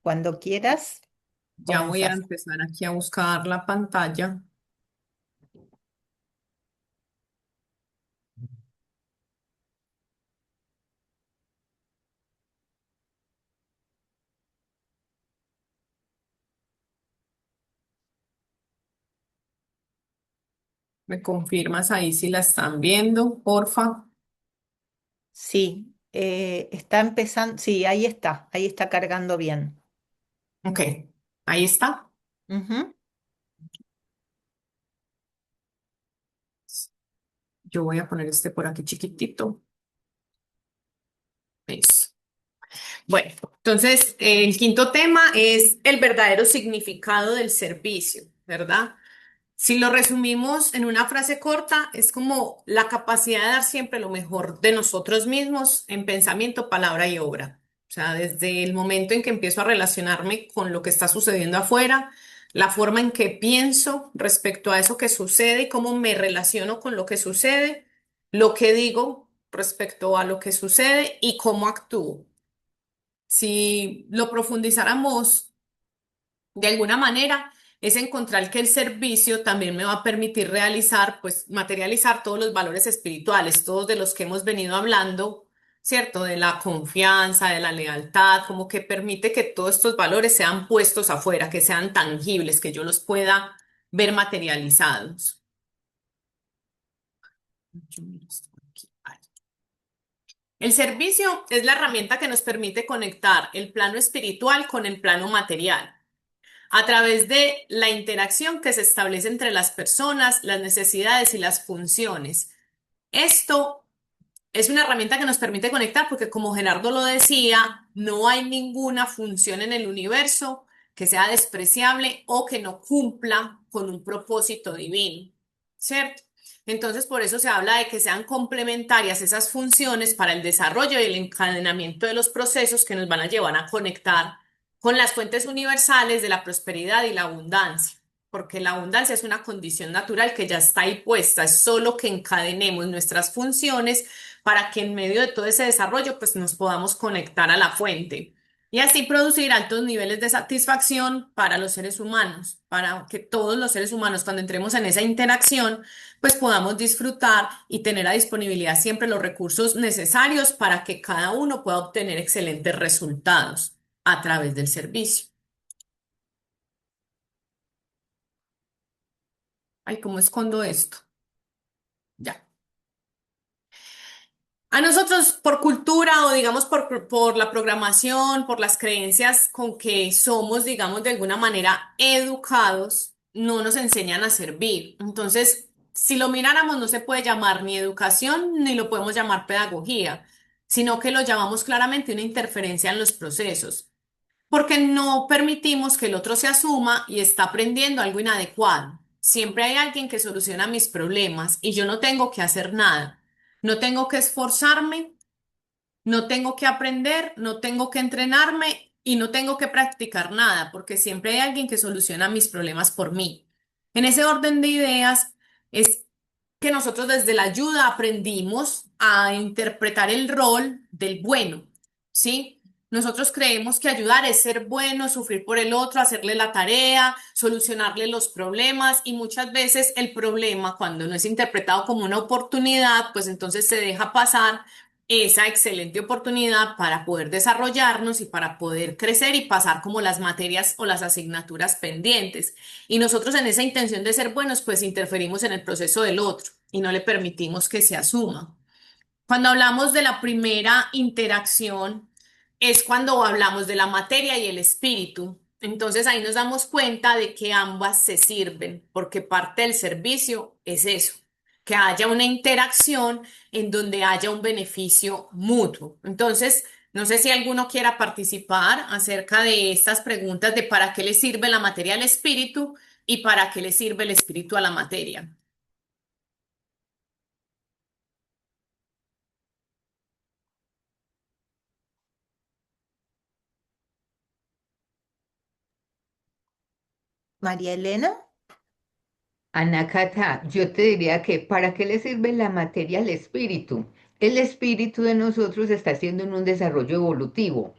Cuando quieras, Ya voy a comenzás. empezar aquí a buscar la pantalla. ¿Me confirmas ahí si la están viendo, porfa? Sí, está empezando. Sí, ahí está cargando bien. Ok, ahí está. Ujú. Yo voy a poner este por aquí chiquitito. Eso. Bueno, entonces el quinto tema es el verdadero significado del servicio, ¿verdad? Si lo resumimos en una frase corta, es como la capacidad de dar siempre lo mejor de nosotros mismos en pensamiento, palabra y obra. O sea, desde el momento en que empiezo a relacionarme con lo que está sucediendo afuera, la forma en que pienso respecto a eso que sucede y cómo me relaciono con lo que sucede, lo que digo respecto a lo que sucede y cómo actúo. Si lo profundizáramos de alguna manera, es encontrar que el servicio también me va a permitir realizar, pues materializar todos los valores espirituales, todos de los que hemos venido hablando, ¿cierto? De la confianza, de la lealtad, como que permite que todos estos valores sean puestos afuera, que sean tangibles, que yo los pueda ver materializados. Yo miro esto aquí. Ahí. El servicio es la herramienta que nos permite conectar el plano espiritual con el plano material a través de la interacción que se establece entre las personas, las necesidades y las funciones. Esto es una herramienta que nos permite conectar porque, como Gerardo lo decía, no hay ninguna función en el universo que sea despreciable o que no cumpla con un propósito divino, ¿cierto? Entonces, por eso se habla de que sean complementarias esas funciones para el desarrollo y el encadenamiento de los procesos que nos van a llevar a conectar con las fuentes universales de la prosperidad y la abundancia, porque la abundancia es una condición natural que ya está ahí puesta, es solo que encadenemos nuestras funciones para que en medio de todo ese desarrollo pues nos podamos conectar a la fuente y así producir altos niveles de satisfacción para los seres humanos, para que todos los seres humanos cuando entremos en esa interacción pues podamos disfrutar y tener a disponibilidad siempre los recursos necesarios para que cada uno pueda obtener excelentes resultados a través del servicio. Ay, ¿cómo escondo esto? Ya. A nosotros, por cultura o digamos por la programación, por las creencias con que somos, digamos, de alguna manera educados, no nos enseñan a servir. Entonces, si lo miráramos, no se puede llamar ni educación ni lo podemos llamar pedagogía, sino que lo llamamos claramente una interferencia en los procesos, porque no permitimos que el otro se asuma y está aprendiendo algo inadecuado. Siempre hay alguien que soluciona mis problemas y yo no tengo que hacer nada. No tengo que esforzarme, no tengo que aprender, no tengo que entrenarme y no tengo que practicar nada, porque siempre hay alguien que soluciona mis problemas por mí. En ese orden de ideas es que nosotros desde la ayuda aprendimos a interpretar el rol del bueno, ¿sí? Nosotros creemos que ayudar es ser bueno, sufrir por el otro, hacerle la tarea, solucionarle los problemas y muchas veces el problema, cuando no es interpretado como una oportunidad, pues entonces se deja pasar esa excelente oportunidad para poder desarrollarnos y para poder crecer y pasar como las materias o las asignaturas pendientes. Y nosotros en esa intención de ser buenos, pues interferimos en el proceso del otro y no le permitimos que se asuma. Cuando hablamos de la primera interacción, es cuando hablamos de la materia y el espíritu. Entonces ahí nos damos cuenta de que ambas se sirven, porque parte del servicio es eso, que haya una interacción en donde haya un beneficio mutuo. Entonces, no sé si alguno quiera participar acerca de estas preguntas de para qué le sirve la materia al espíritu y para qué le sirve el espíritu a la materia. María Elena, Ana Cata, yo te diría que ¿para qué le sirve la materia al espíritu? El espíritu de nosotros está haciendo en un desarrollo evolutivo.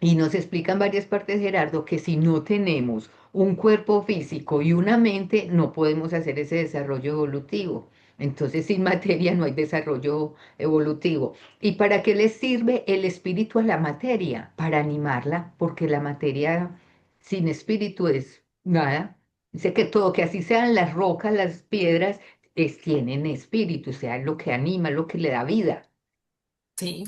Y nos explican varias partes, Gerardo, que si no tenemos un cuerpo físico y una mente, no podemos hacer ese desarrollo evolutivo. Entonces, sin materia no hay desarrollo evolutivo. ¿Y para qué le sirve el espíritu a la materia? Para animarla, porque la materia sin espíritu es nada. Dice que todo, que así sean las rocas, las piedras, tienen espíritu, o sea, lo que anima, lo que le da vida. Sí.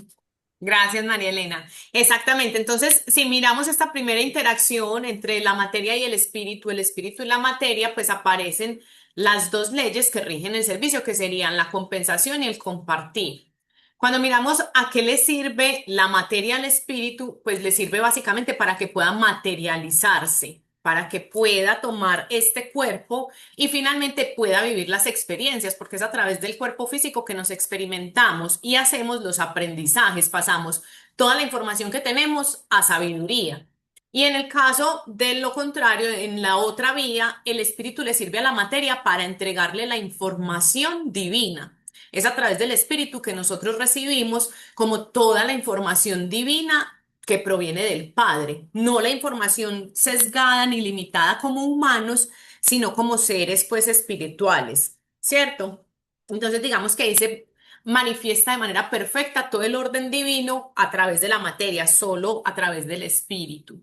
Gracias, María Elena. Exactamente. Entonces, si miramos esta primera interacción entre la materia y el espíritu y la materia, pues aparecen las dos leyes que rigen el servicio, que serían la compensación y el compartir. Cuando miramos a qué le sirve la materia al espíritu, pues le sirve básicamente para que pueda materializarse, para que pueda tomar este cuerpo y finalmente pueda vivir las experiencias, porque es a través del cuerpo físico que nos experimentamos y hacemos los aprendizajes, pasamos toda la información que tenemos a sabiduría. Y en el caso de lo contrario, en la otra vía, el espíritu le sirve a la materia para entregarle la información divina. Es a través del espíritu que nosotros recibimos como toda la información divina que proviene del Padre, no la información sesgada ni limitada como humanos, sino como seres pues espirituales, ¿cierto? Entonces digamos que ahí se manifiesta de manera perfecta todo el orden divino a través de la materia, solo a través del espíritu.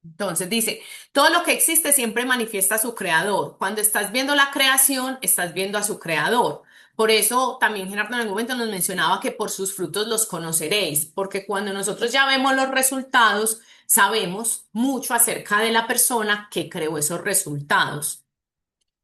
Entonces dice, todo lo que existe siempre manifiesta a su creador. Cuando estás viendo la creación, estás viendo a su creador. Por eso también Gerardo en algún momento nos mencionaba que por sus frutos los conoceréis, porque cuando nosotros ya vemos los resultados, sabemos mucho acerca de la persona que creó esos resultados.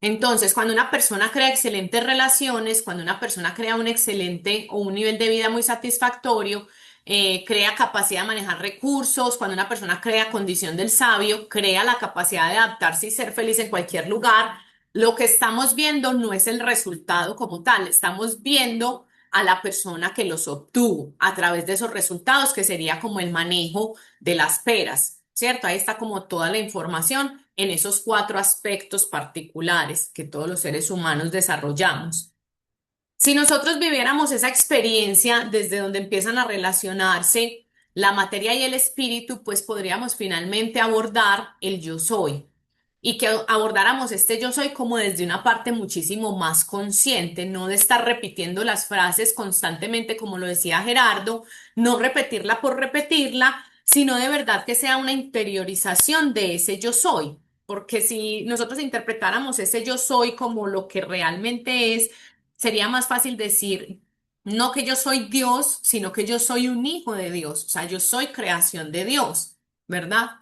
Entonces, cuando una persona crea excelentes relaciones, cuando una persona crea un excelente o un nivel de vida muy satisfactorio, crea capacidad de manejar recursos, cuando una persona crea condición del sabio, crea la capacidad de adaptarse y ser feliz en cualquier lugar, lo que estamos viendo no es el resultado como tal, estamos viendo a la persona que los obtuvo a través de esos resultados, que sería como el manejo de las peras, ¿cierto? Ahí está como toda la información en esos cuatro aspectos particulares que todos los seres humanos desarrollamos. Si nosotros viviéramos esa experiencia desde donde empiezan a relacionarse la materia y el espíritu, pues podríamos finalmente abordar el yo soy y que abordáramos este yo soy como desde una parte muchísimo más consciente, no de estar repitiendo las frases constantemente como lo decía Gerardo, no repetirla por repetirla, sino de verdad que sea una interiorización de ese yo soy. Porque si nosotros interpretáramos ese yo soy como lo que realmente es, sería más fácil decir, no que yo soy Dios, sino que yo soy un hijo de Dios, o sea, yo soy creación de Dios, ¿verdad?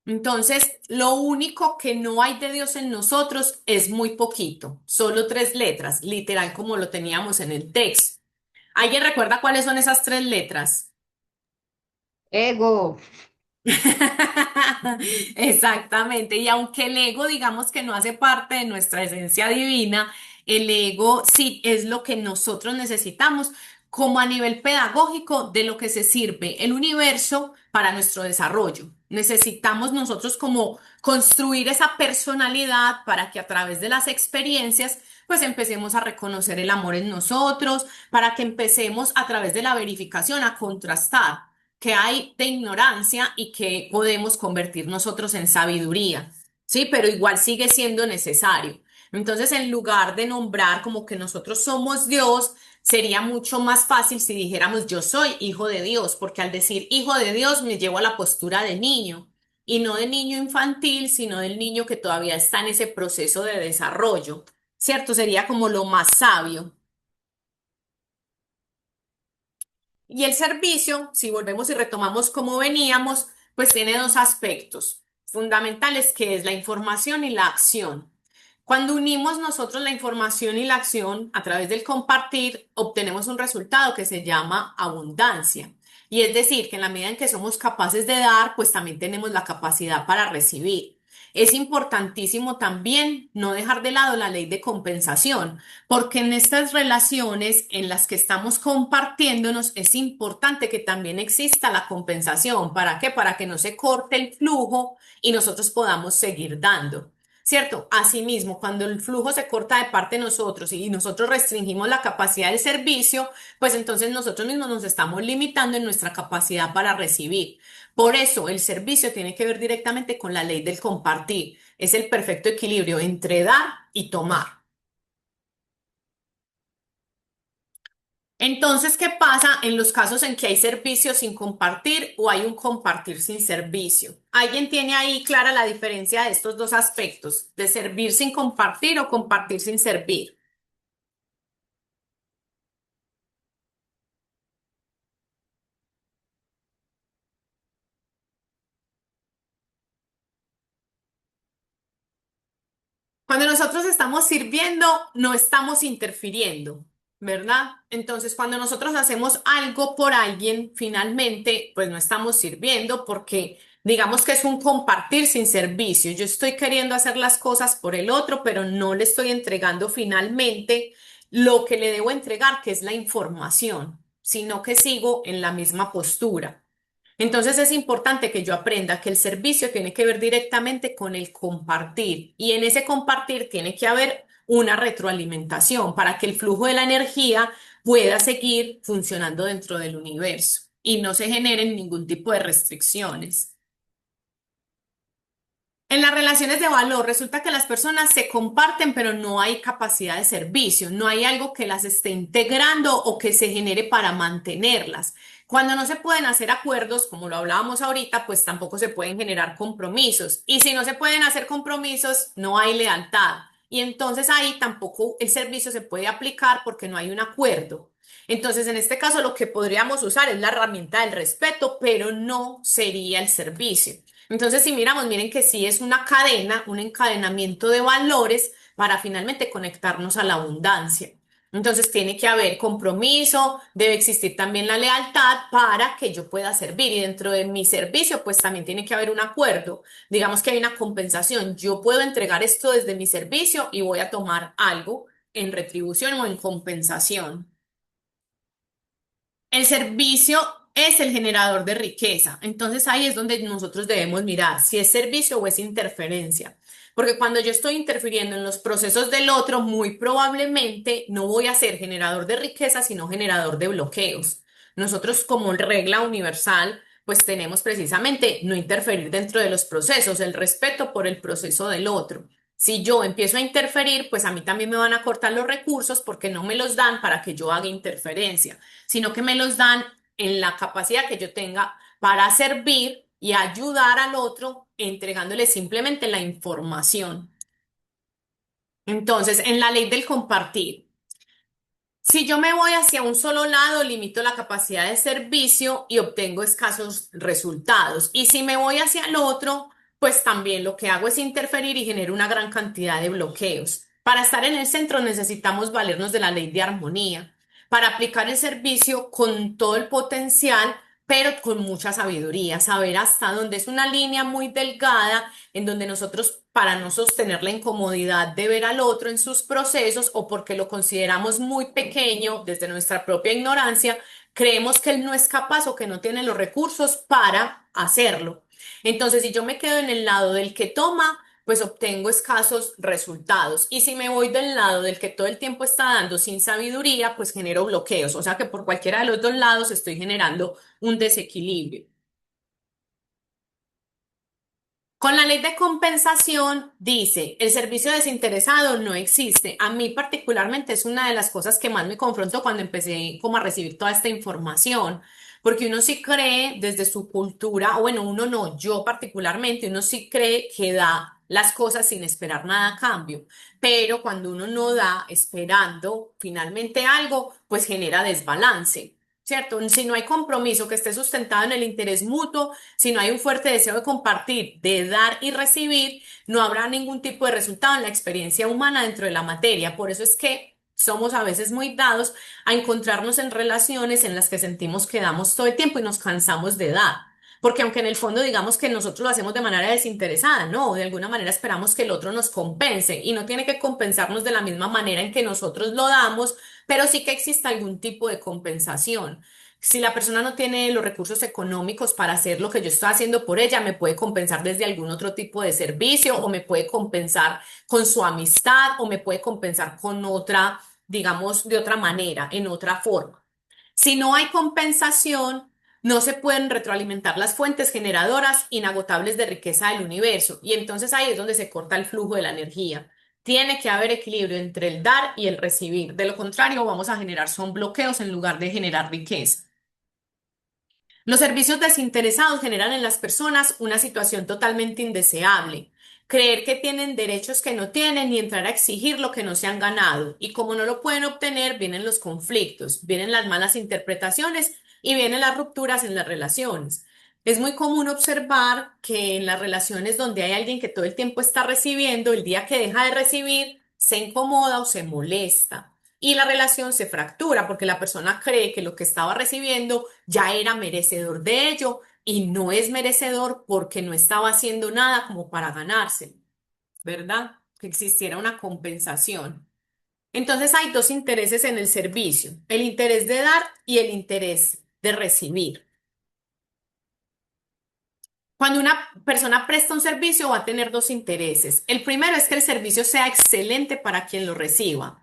Entonces, lo único que no hay de Dios en nosotros es muy poquito, solo tres letras, literal como lo teníamos en el texto. ¿Alguien recuerda cuáles son esas tres letras? Ego, Exactamente, y aunque el ego digamos que no hace parte de nuestra esencia divina, el ego sí es lo que nosotros necesitamos como a nivel pedagógico de lo que se sirve el universo para nuestro desarrollo. Necesitamos nosotros como construir esa personalidad para que a través de las experiencias pues empecemos a reconocer el amor en nosotros, para que empecemos a través de la verificación a contrastar que hay de ignorancia y que podemos convertir nosotros en sabiduría, ¿sí? Pero igual sigue siendo necesario. Entonces, en lugar de nombrar como que nosotros somos Dios, sería mucho más fácil si dijéramos yo soy hijo de Dios, porque al decir hijo de Dios me llevo a la postura de niño y no de niño infantil, sino del niño que todavía está en ese proceso de desarrollo, ¿cierto? Sería como lo más sabio. Y el servicio, si volvemos y retomamos como veníamos, pues tiene dos aspectos fundamentales, que es la información y la acción. Cuando unimos nosotros la información y la acción a través del compartir, obtenemos un resultado que se llama abundancia. Y es decir, que en la medida en que somos capaces de dar, pues también tenemos la capacidad para recibir. Es importantísimo también no dejar de lado la ley de compensación, porque en estas relaciones en las que estamos compartiéndonos es importante que también exista la compensación. ¿Para qué? Para que no se corte el flujo y nosotros podamos seguir dando. ¿cierto? Asimismo, cuando el flujo se corta de parte de nosotros y nosotros restringimos la capacidad del servicio, pues entonces nosotros mismos nos estamos limitando en nuestra capacidad para recibir. Por eso el servicio tiene que ver directamente con la ley del compartir. Es el perfecto equilibrio entre dar y tomar. Entonces, ¿qué pasa en los casos en que hay servicio sin compartir o hay un compartir sin servicio? ¿Alguien tiene ahí clara la diferencia de estos dos aspectos, de servir sin compartir o compartir sin servir? Cuando nosotros estamos sirviendo, no estamos interfiriendo, ¿verdad? Entonces, cuando nosotros hacemos algo por alguien, finalmente, pues no estamos sirviendo porque digamos que es un compartir sin servicio. Yo estoy queriendo hacer las cosas por el otro, pero no le estoy entregando finalmente lo que le debo entregar, que es la información, sino que sigo en la misma postura. Entonces es importante que yo aprenda que el servicio tiene que ver directamente con el compartir y en ese compartir tiene que haber una retroalimentación para que el flujo de la energía pueda seguir funcionando dentro del universo y no se generen ningún tipo de restricciones. En las relaciones de valor resulta que las personas se comparten, pero no hay capacidad de servicio, no hay algo que las esté integrando o que se genere para mantenerlas. Cuando no se pueden hacer acuerdos, como lo hablábamos ahorita, pues tampoco se pueden generar compromisos. Y si no se pueden hacer compromisos, no hay lealtad. Y entonces ahí tampoco el servicio se puede aplicar porque no hay un acuerdo. Entonces, en este caso, lo que podríamos usar es la herramienta del respeto, pero no sería el servicio. Entonces, si miramos, miren que sí es una cadena, un encadenamiento de valores para finalmente conectarnos a la abundancia. Entonces, tiene que haber compromiso, debe existir también la lealtad para que yo pueda servir. Y dentro de mi servicio, pues también tiene que haber un acuerdo. Digamos que hay una compensación. Yo puedo entregar esto desde mi servicio y voy a tomar algo en retribución o en compensación. El servicio es el generador de riqueza. Entonces ahí es donde nosotros debemos mirar si es servicio o es interferencia. Porque cuando yo estoy interfiriendo en los procesos del otro, muy probablemente no voy a ser generador de riqueza, sino generador de bloqueos. Nosotros como regla universal, pues tenemos precisamente no interferir dentro de los procesos, el respeto por el proceso del otro. Si yo empiezo a interferir, pues a mí también me van a cortar los recursos porque no me los dan para que yo haga interferencia, sino que me los dan en la capacidad que yo tenga para servir y ayudar al otro entregándole simplemente la información. Entonces, en la ley del compartir. Si yo me voy hacia un solo lado, limito la capacidad de servicio y obtengo escasos resultados. Y si me voy hacia el otro, pues también lo que hago es interferir y genero una gran cantidad de bloqueos. Para estar en el centro necesitamos valernos de la ley de armonía, para aplicar el servicio con todo el potencial, pero con mucha sabiduría, saber hasta dónde es una línea muy delgada en donde nosotros, para no sostener la incomodidad de ver al otro en sus procesos o porque lo consideramos muy pequeño desde nuestra propia ignorancia, creemos que él no es capaz o que no tiene los recursos para hacerlo. Entonces, si yo me quedo en el lado del que toma, pues obtengo escasos resultados. Y si me voy del lado del que todo el tiempo está dando sin sabiduría, pues genero bloqueos. O sea que por cualquiera de los dos lados estoy generando un desequilibrio. Con la ley de compensación dice, el servicio desinteresado no existe. A mí particularmente es una de las cosas que más me confrontó cuando empecé como a recibir toda esta información, porque uno sí cree desde su cultura, o bueno, uno no, yo particularmente, uno sí cree que da las cosas sin esperar nada a cambio, pero cuando uno no da esperando finalmente algo, pues genera desbalance. ¿Cierto? Si no hay compromiso que esté sustentado en el interés mutuo, si no hay un fuerte deseo de compartir, de dar y recibir, no habrá ningún tipo de resultado en la experiencia humana dentro de la materia. Por eso es que somos a veces muy dados a encontrarnos en relaciones en las que sentimos que damos todo el tiempo y nos cansamos de dar. Porque aunque en el fondo digamos que nosotros lo hacemos de manera desinteresada, no, de alguna manera esperamos que el otro nos compense y no tiene que compensarnos de la misma manera en que nosotros lo damos, pero sí que exista algún tipo de compensación. Si la persona no tiene los recursos económicos para hacer lo que yo estoy haciendo por ella, me puede compensar desde algún otro tipo de servicio o me puede compensar con su amistad o me puede compensar con otra, digamos, de otra manera, en otra forma. Si no hay compensación, no se pueden retroalimentar las fuentes generadoras inagotables de riqueza del universo. Y entonces ahí es donde se corta el flujo de la energía. Tiene que haber equilibrio entre el dar y el recibir. De lo contrario, vamos a generar son bloqueos en lugar de generar riqueza. Los servicios desinteresados generan en las personas una situación totalmente indeseable. Creer que tienen derechos que no tienen y entrar a exigir lo que no se han ganado. Y como no lo pueden obtener, vienen los conflictos, vienen las malas interpretaciones y vienen las rupturas en las relaciones. Es muy común observar que en las relaciones donde hay alguien que todo el tiempo está recibiendo, el día que deja de recibir, se incomoda o se molesta. Y la relación se fractura porque la persona cree que lo que estaba recibiendo ya era merecedor de ello y no es merecedor porque no estaba haciendo nada como para ganarse, ¿verdad? Que existiera una compensación. Entonces hay dos intereses en el servicio, el interés de dar y el interés de recibir. Cuando una persona presta un servicio va a tener dos intereses. El primero es que el servicio sea excelente para quien lo reciba.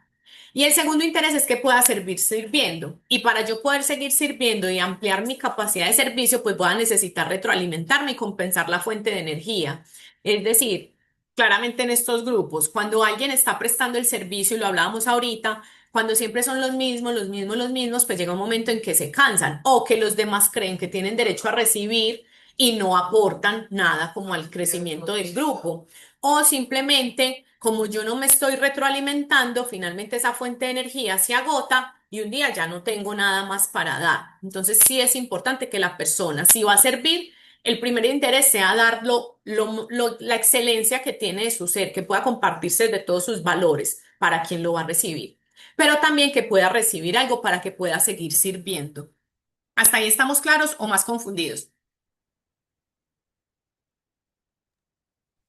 Y el segundo interés es que pueda servir sirviendo. Y para yo poder seguir sirviendo y ampliar mi capacidad de servicio, pues voy a necesitar retroalimentarme y compensar la fuente de energía. Es decir, claramente en estos grupos, cuando alguien está prestando el servicio, y lo hablábamos ahorita, cuando siempre son los mismos, pues llega un momento en que se cansan o que los demás creen que tienen derecho a recibir y no aportan nada como al crecimiento del grupo. O simplemente, como yo no me estoy retroalimentando, finalmente esa fuente de energía se agota y un día ya no tengo nada más para dar. Entonces sí es importante que la persona, si va a servir, el primer interés sea dar la excelencia que tiene de su ser, que pueda compartirse de todos sus valores para quien lo va a recibir, pero también que pueda recibir algo para que pueda seguir sirviendo. ¿Hasta ahí estamos claros o más confundidos?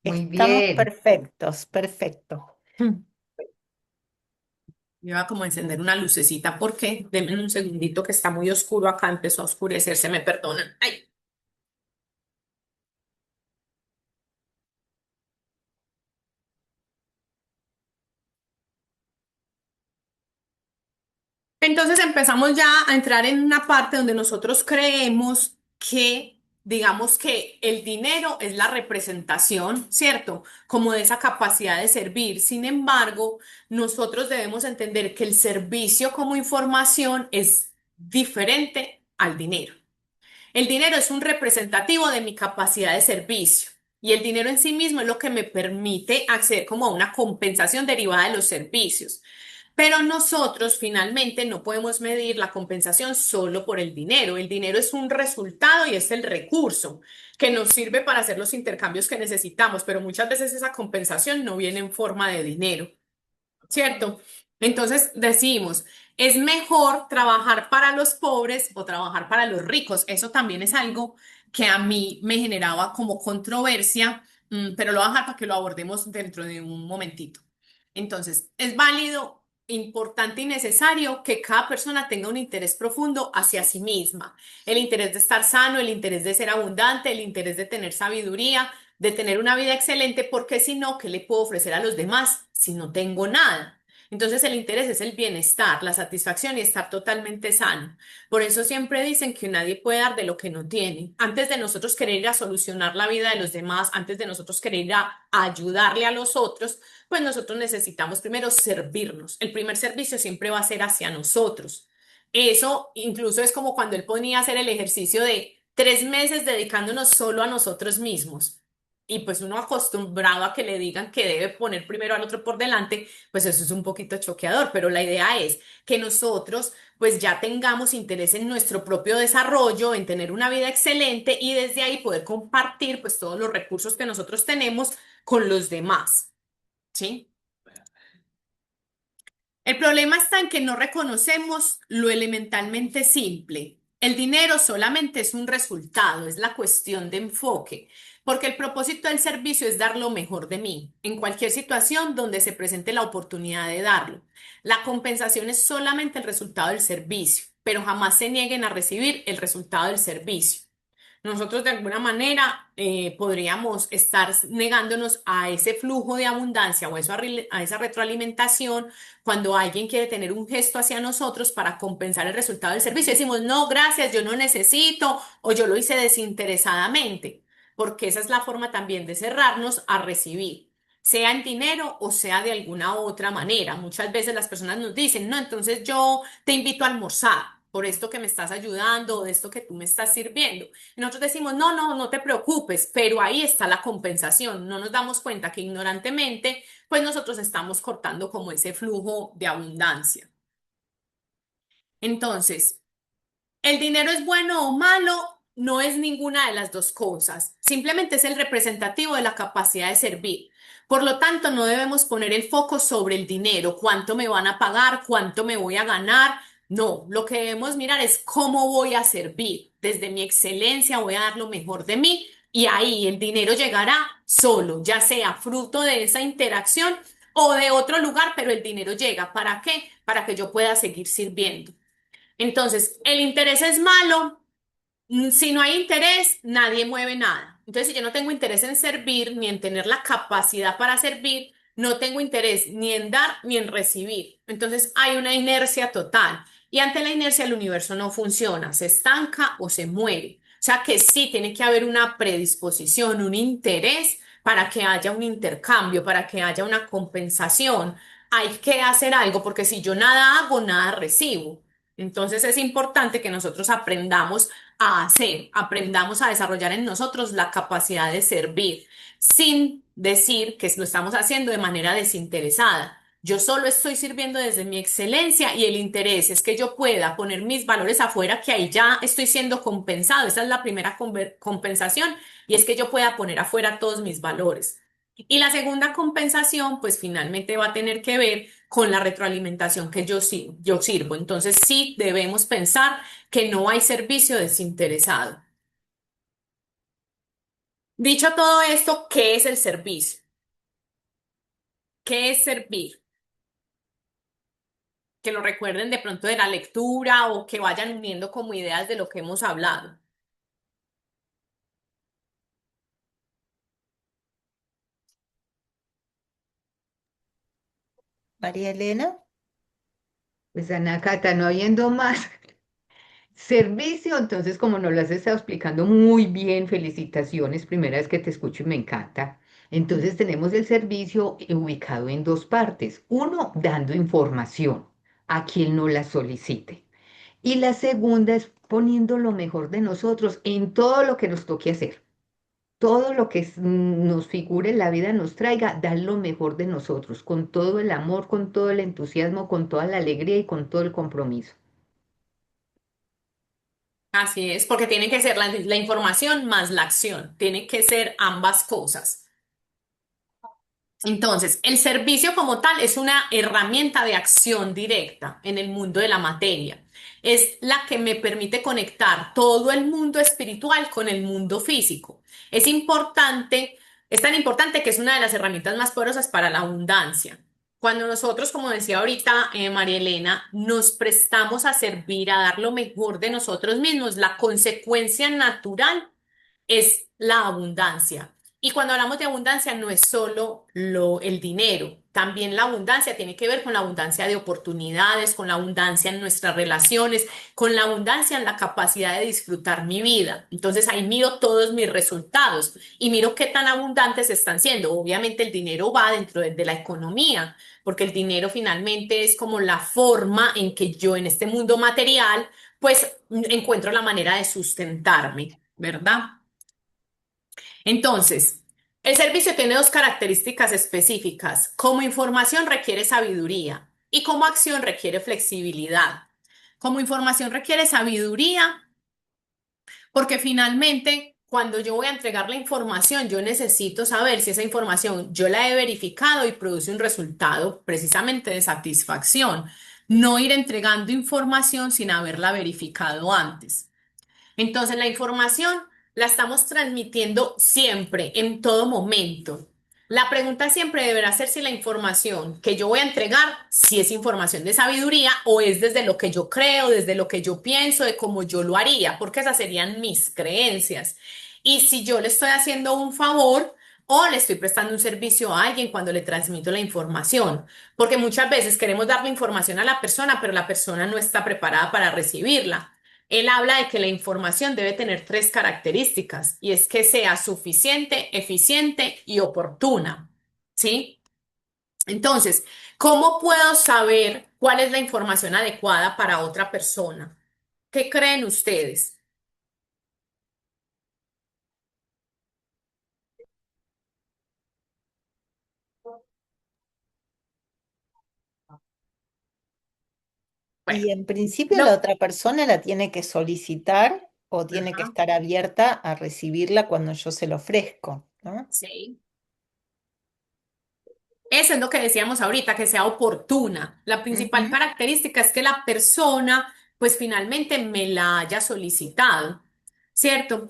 Muy Estamos bien. perfectos, perfecto. Me iba como a encender una lucecita porque, denme un segundito que está muy oscuro acá, empezó a oscurecerse, me perdonan. Ay. Entonces empezamos ya a entrar en una parte donde nosotros creemos que, digamos que el dinero es la representación, ¿cierto? Como de esa capacidad de servir. Sin embargo, nosotros debemos entender que el servicio como información es diferente al dinero. El dinero es un representativo de mi capacidad de servicio. Y el dinero en sí mismo es lo que me permite acceder como a una compensación derivada de los servicios. Pero nosotros finalmente no podemos medir la compensación solo por el dinero. El dinero es un resultado y es el recurso que nos sirve para hacer los intercambios que necesitamos, pero muchas veces esa compensación no viene en forma de dinero. ¿Cierto? Entonces decimos, es mejor trabajar para los pobres o trabajar para los ricos. Eso también es algo que a mí me generaba como controversia, pero lo voy a dejar para que lo abordemos dentro de un momentito. Entonces, es válido, importante y necesario que cada persona tenga un interés profundo hacia sí misma. El interés de estar sano, el interés de ser abundante, el interés de tener sabiduría, de tener una vida excelente, porque si no, ¿qué le puedo ofrecer a los demás si no tengo nada? Entonces el interés es el bienestar, la satisfacción y estar totalmente sano. Por eso siempre dicen que nadie puede dar de lo que no tiene. Antes de nosotros querer ir a solucionar la vida de los demás, antes de nosotros querer ir a ayudarle a los otros, pues nosotros necesitamos primero servirnos. El primer servicio siempre va a ser hacia nosotros. Eso incluso es como cuando él ponía a hacer el ejercicio de 3 meses dedicándonos solo a nosotros mismos. Y pues uno acostumbrado a que le digan que debe poner primero al otro por delante, pues eso es un poquito choqueador, pero la idea es que nosotros pues ya tengamos interés en nuestro propio desarrollo, en tener una vida excelente y desde ahí poder compartir pues todos los recursos que nosotros tenemos con los demás, ¿sí? El problema está en que no reconocemos lo elementalmente simple. El dinero solamente es un resultado, es la cuestión de enfoque, porque el propósito del servicio es dar lo mejor de mí, en cualquier situación donde se presente la oportunidad de darlo. La compensación es solamente el resultado del servicio. pero jamás se nieguen a recibir el resultado del servicio. Nosotros de alguna manera podríamos estar negándonos a ese flujo de abundancia o a esa retroalimentación cuando alguien quiere tener un gesto hacia nosotros para compensar el resultado del servicio. Decimos, no, gracias, yo no necesito o yo lo hice desinteresadamente, porque esa es la forma también de cerrarnos a recibir, sea en dinero o sea de alguna otra manera. Muchas veces las personas nos dicen, no, entonces yo te invito a almorzar por esto que me estás ayudando o de esto que tú me estás sirviendo. Y nosotros decimos, no, no, no te preocupes, pero ahí está la compensación. No nos damos cuenta que ignorantemente, pues nosotros estamos cortando como ese flujo de abundancia. Entonces, ¿el dinero es bueno o malo? No es ninguna de las dos cosas. Simplemente es el representativo de la capacidad de servir. Por lo tanto, no debemos poner el foco sobre el dinero, cuánto me van a pagar, cuánto me voy a ganar. No, lo que debemos mirar es cómo voy a servir. Desde mi excelencia voy a dar lo mejor de mí y ahí el dinero llegará solo, ya sea fruto de esa interacción o de otro lugar, pero el dinero llega. ¿Para qué? Para que yo pueda seguir sirviendo. Entonces, el interés es malo. Si no hay interés, nadie mueve nada. Entonces, si yo no tengo interés en servir, ni en tener la capacidad para servir, no tengo interés ni en dar ni en recibir. Entonces, hay una inercia total. Y ante la inercia, el universo no funciona, se estanca o se muere. O sea que sí tiene que haber una predisposición, un interés para que haya un intercambio, para que haya una compensación. Hay que hacer algo porque si yo nada hago, nada recibo. Entonces es importante que nosotros aprendamos a hacer, aprendamos a desarrollar en nosotros la capacidad de servir, sin decir que lo estamos haciendo de manera desinteresada. Yo solo estoy sirviendo desde mi excelencia y el interés es que yo pueda poner mis valores afuera, que ahí ya estoy siendo compensado. Esa es la primera compensación y es que yo pueda poner afuera todos mis valores. Y la segunda compensación, pues finalmente va a tener que ver con la retroalimentación que yo sirvo. Entonces sí debemos pensar que no hay servicio desinteresado. Dicho todo esto, ¿qué es el servicio? ¿Qué es servir? Que lo recuerden de pronto de la lectura o que vayan uniendo como ideas de lo que hemos hablado. María Elena, Pues Ana Cata, no habiendo más servicio, entonces como nos lo has estado explicando muy bien, felicitaciones, primera vez que te escucho y me encanta. Entonces tenemos el servicio ubicado en dos partes. Uno, dando información a quien no la solicite. Y la segunda es poniendo lo mejor de nosotros en todo lo que nos toque hacer. Todo lo que nos figure en la vida nos traiga, dar lo mejor de nosotros, con todo el amor, con todo el entusiasmo, con toda la alegría y con todo el compromiso. Así es, porque tiene que ser la información más la acción, tiene que ser ambas cosas. Entonces, el servicio como tal es una herramienta de acción directa en el mundo de la materia. Es la que me permite conectar todo el mundo espiritual con el mundo físico. Es importante, es tan importante que es una de las herramientas más poderosas para la abundancia. Cuando nosotros, como decía ahorita María Elena, nos prestamos a servir, a dar lo mejor de nosotros mismos, la consecuencia natural es la abundancia. Y cuando hablamos de abundancia no es solo el dinero, también la abundancia tiene que ver con la abundancia de oportunidades, con la abundancia en nuestras relaciones, con la abundancia en la capacidad de disfrutar mi vida. Entonces ahí miro todos mis resultados y miro qué tan abundantes están siendo. Obviamente el dinero va dentro de la economía, porque el dinero finalmente es como la forma en que yo en este mundo material pues encuentro la manera de sustentarme, ¿verdad? Entonces, el servicio tiene dos características específicas. Como información requiere sabiduría y como acción requiere flexibilidad. Como información requiere sabiduría porque finalmente cuando yo voy a entregar la información, yo necesito saber si esa información yo la he verificado y produce un resultado precisamente de satisfacción. No ir entregando información sin haberla verificado antes. Entonces, la información la estamos transmitiendo siempre, en todo momento. La pregunta siempre deberá ser si la información que yo voy a entregar, si es información de sabiduría o es desde lo que yo creo, desde lo que yo pienso, de cómo yo lo haría, porque esas serían mis creencias. Y si yo le estoy haciendo un favor o le estoy prestando un servicio a alguien cuando le transmito la información, porque muchas veces queremos darle información a la persona, pero la persona no está preparada para recibirla. Él habla de que la información debe tener tres características y es que sea suficiente, eficiente y oportuna. ¿Sí? Entonces, ¿cómo puedo saber cuál es la información adecuada para otra persona? ¿Qué creen ustedes? Bueno, Y en principio la lo, otra persona la tiene que solicitar o tiene que ajá, estar abierta a recibirla cuando yo se lo ofrezco, ¿no? sí. Eso es lo que decíamos ahorita, que sea oportuna. La principal Ujú. característica es que la persona, pues finalmente me la haya solicitado, ¿cierto?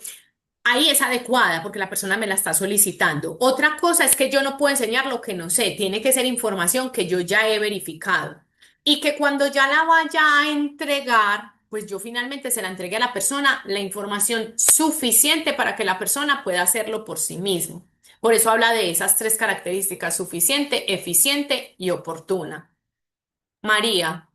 Ahí es adecuada porque la persona me la está solicitando. Otra cosa es que yo no puedo enseñar lo que no sé, tiene que ser información que yo ya he verificado y que cuando ya la vaya a entregar, pues yo finalmente se la entregue a la persona la información suficiente para que la persona pueda hacerlo por sí mismo. Por eso habla de esas tres características: suficiente, eficiente y oportuna. María.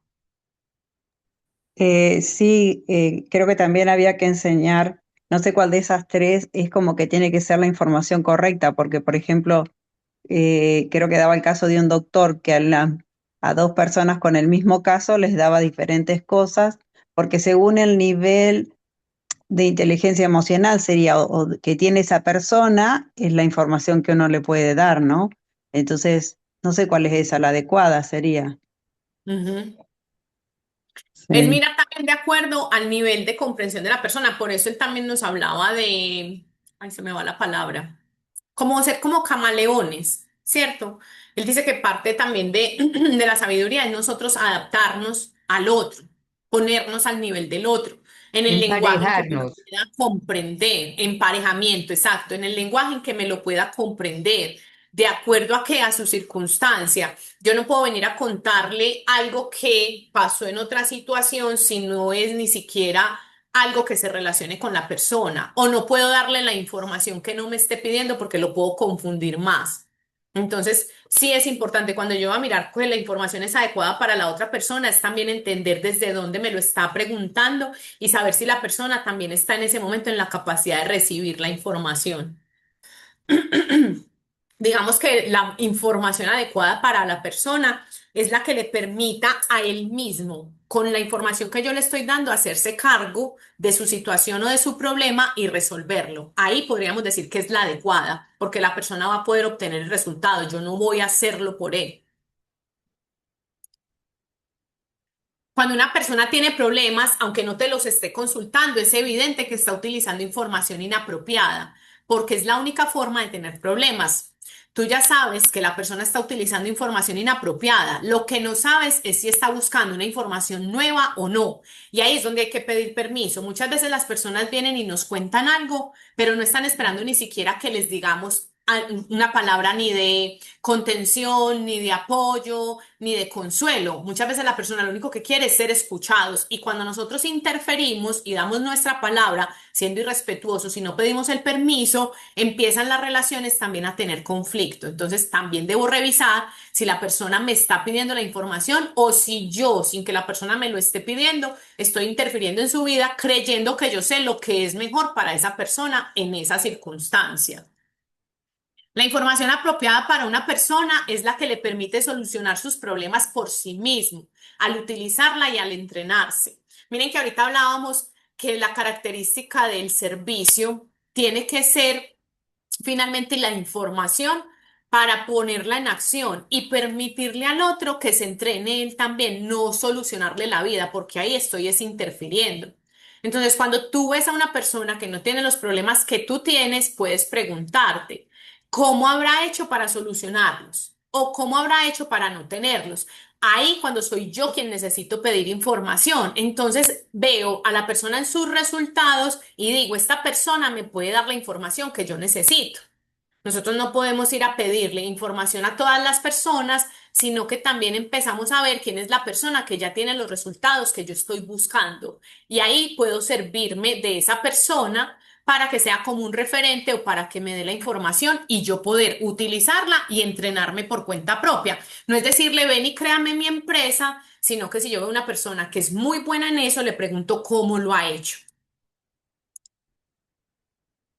Sí, creo que también había que enseñar, no sé cuál de esas tres es como que tiene que ser la información correcta, porque por ejemplo, creo que daba el caso de un doctor que a dos personas con el mismo caso les daba diferentes cosas, porque según el nivel de inteligencia emocional sería o que tiene esa persona, es la información que uno le puede dar, ¿no? Entonces, no sé cuál es esa, la adecuada sería. Ujú. Es Sí. mirar también de acuerdo al nivel de comprensión de la persona. Por eso él también nos hablaba de, ay, se me va la palabra, como ser como camaleones, ¿cierto? Él dice que parte también de, de la sabiduría es nosotros adaptarnos al otro, ponernos al nivel del otro, en el lenguaje en que me lo Emparejarnos. pueda comprender, emparejamiento, exacto, en el lenguaje en que me lo pueda comprender, de acuerdo a que a su circunstancia. Yo no puedo venir a contarle algo que pasó en otra situación si no es ni siquiera algo que se relacione con la persona, o no puedo darle la información que no me esté pidiendo porque lo puedo confundir más. Entonces, sí es importante cuando yo voy a mirar que la información es adecuada para la otra persona, es también entender desde dónde me lo está preguntando y saber si la persona también está en ese momento en la capacidad de recibir la información. Digamos que la información adecuada para la persona es la que le permita a él mismo, con la información que yo le estoy dando, hacerse cargo de su situación o de su problema y resolverlo. Ahí podríamos decir que es la adecuada, porque la persona va a poder obtener el resultado. Yo no voy a hacerlo por él. Cuando una persona tiene problemas, aunque no te los esté consultando, es evidente que está utilizando información inapropiada, porque es la única forma de tener problemas. Tú ya sabes que la persona está utilizando información inapropiada. Lo que no sabes es si está buscando una información nueva o no. Y ahí es donde hay que pedir permiso. Muchas veces las personas vienen y nos cuentan algo, pero no están esperando ni siquiera que les digamos una palabra ni de contención, ni de apoyo, ni de consuelo. Muchas veces la persona lo único que quiere es ser escuchados y cuando nosotros interferimos y damos nuestra palabra siendo irrespetuosos y no pedimos el permiso, empiezan las relaciones también a tener conflicto. Entonces también debo revisar si la persona me está pidiendo la información o si yo, sin que la persona me lo esté pidiendo, estoy interfiriendo en su vida creyendo que yo sé lo que es mejor para esa persona en esa circunstancia. La información apropiada para una persona es la que le permite solucionar sus problemas por sí mismo, al utilizarla y al entrenarse. Miren que ahorita hablábamos que la característica del servicio tiene que ser finalmente la información para ponerla en acción y permitirle al otro que se entrene él también, no solucionarle la vida, porque ahí estoy es interfiriendo. Entonces, cuando tú ves a una persona que no tiene los problemas que tú tienes, puedes preguntarte, ¿cómo habrá hecho para solucionarlos? ¿O cómo habrá hecho para no tenerlos? Ahí cuando soy yo quien necesito pedir información, entonces veo a la persona en sus resultados y digo, esta persona me puede dar la información que yo necesito. Nosotros no podemos ir a pedirle información a todas las personas, sino que también empezamos a ver quién es la persona que ya tiene los resultados que yo estoy buscando. Y ahí puedo servirme de esa persona para que sea como un referente o para que me dé la información y yo poder utilizarla y entrenarme por cuenta propia. No es decirle, ven y créame mi empresa, sino que si yo veo una persona que es muy buena en eso, le pregunto cómo lo ha hecho.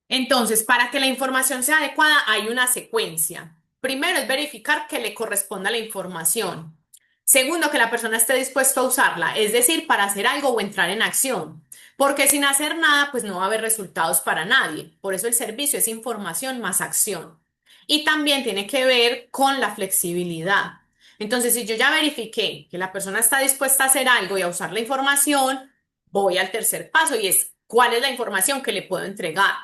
Entonces, para que la información sea adecuada, hay una secuencia. Primero es verificar que le corresponda la información. Segundo, que la persona esté dispuesta a usarla, es decir, para hacer algo o entrar en acción. Porque sin hacer nada, pues no va a haber resultados para nadie. Por eso el servicio es información más acción. Y también tiene que ver con la flexibilidad. Entonces, si yo ya verifiqué que la persona está dispuesta a hacer algo y a usar la información, voy al tercer paso y es, ¿cuál es la información que le puedo entregar?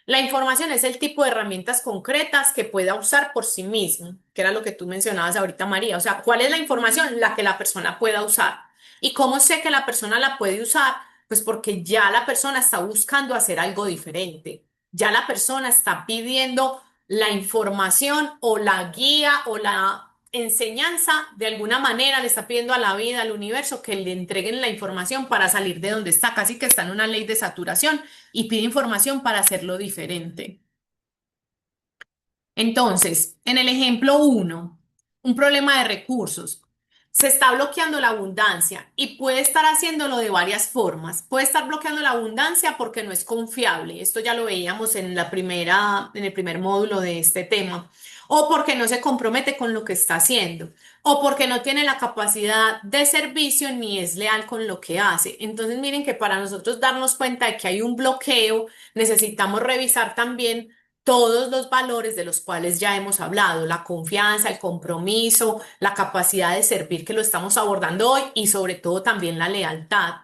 La información es el tipo de herramientas concretas que pueda usar por sí mismo, que era lo que tú mencionabas ahorita, María. O sea, ¿cuál es la información? La que la persona pueda usar. ¿Y cómo sé que la persona la puede usar? Pues porque ya la persona está buscando hacer algo diferente. Ya la persona está pidiendo la información o la guía o la enseñanza, de alguna manera le está pidiendo a la vida, al universo, que le entreguen la información para salir de donde está. Casi que está en una ley de saturación y pide información para hacerlo diferente. Entonces, en el ejemplo uno, un problema de recursos. Se está bloqueando la abundancia y puede estar haciéndolo de varias formas. Puede estar bloqueando la abundancia porque no es confiable. Esto ya lo veíamos en el primer módulo de este tema. O porque no se compromete con lo que está haciendo. O porque no tiene la capacidad de servicio ni es leal con lo que hace. Entonces, miren que para nosotros darnos cuenta de que hay un bloqueo, necesitamos revisar también todos los valores de los cuales ya hemos hablado, la confianza, el compromiso, la capacidad de servir que lo estamos abordando hoy y sobre todo también la lealtad.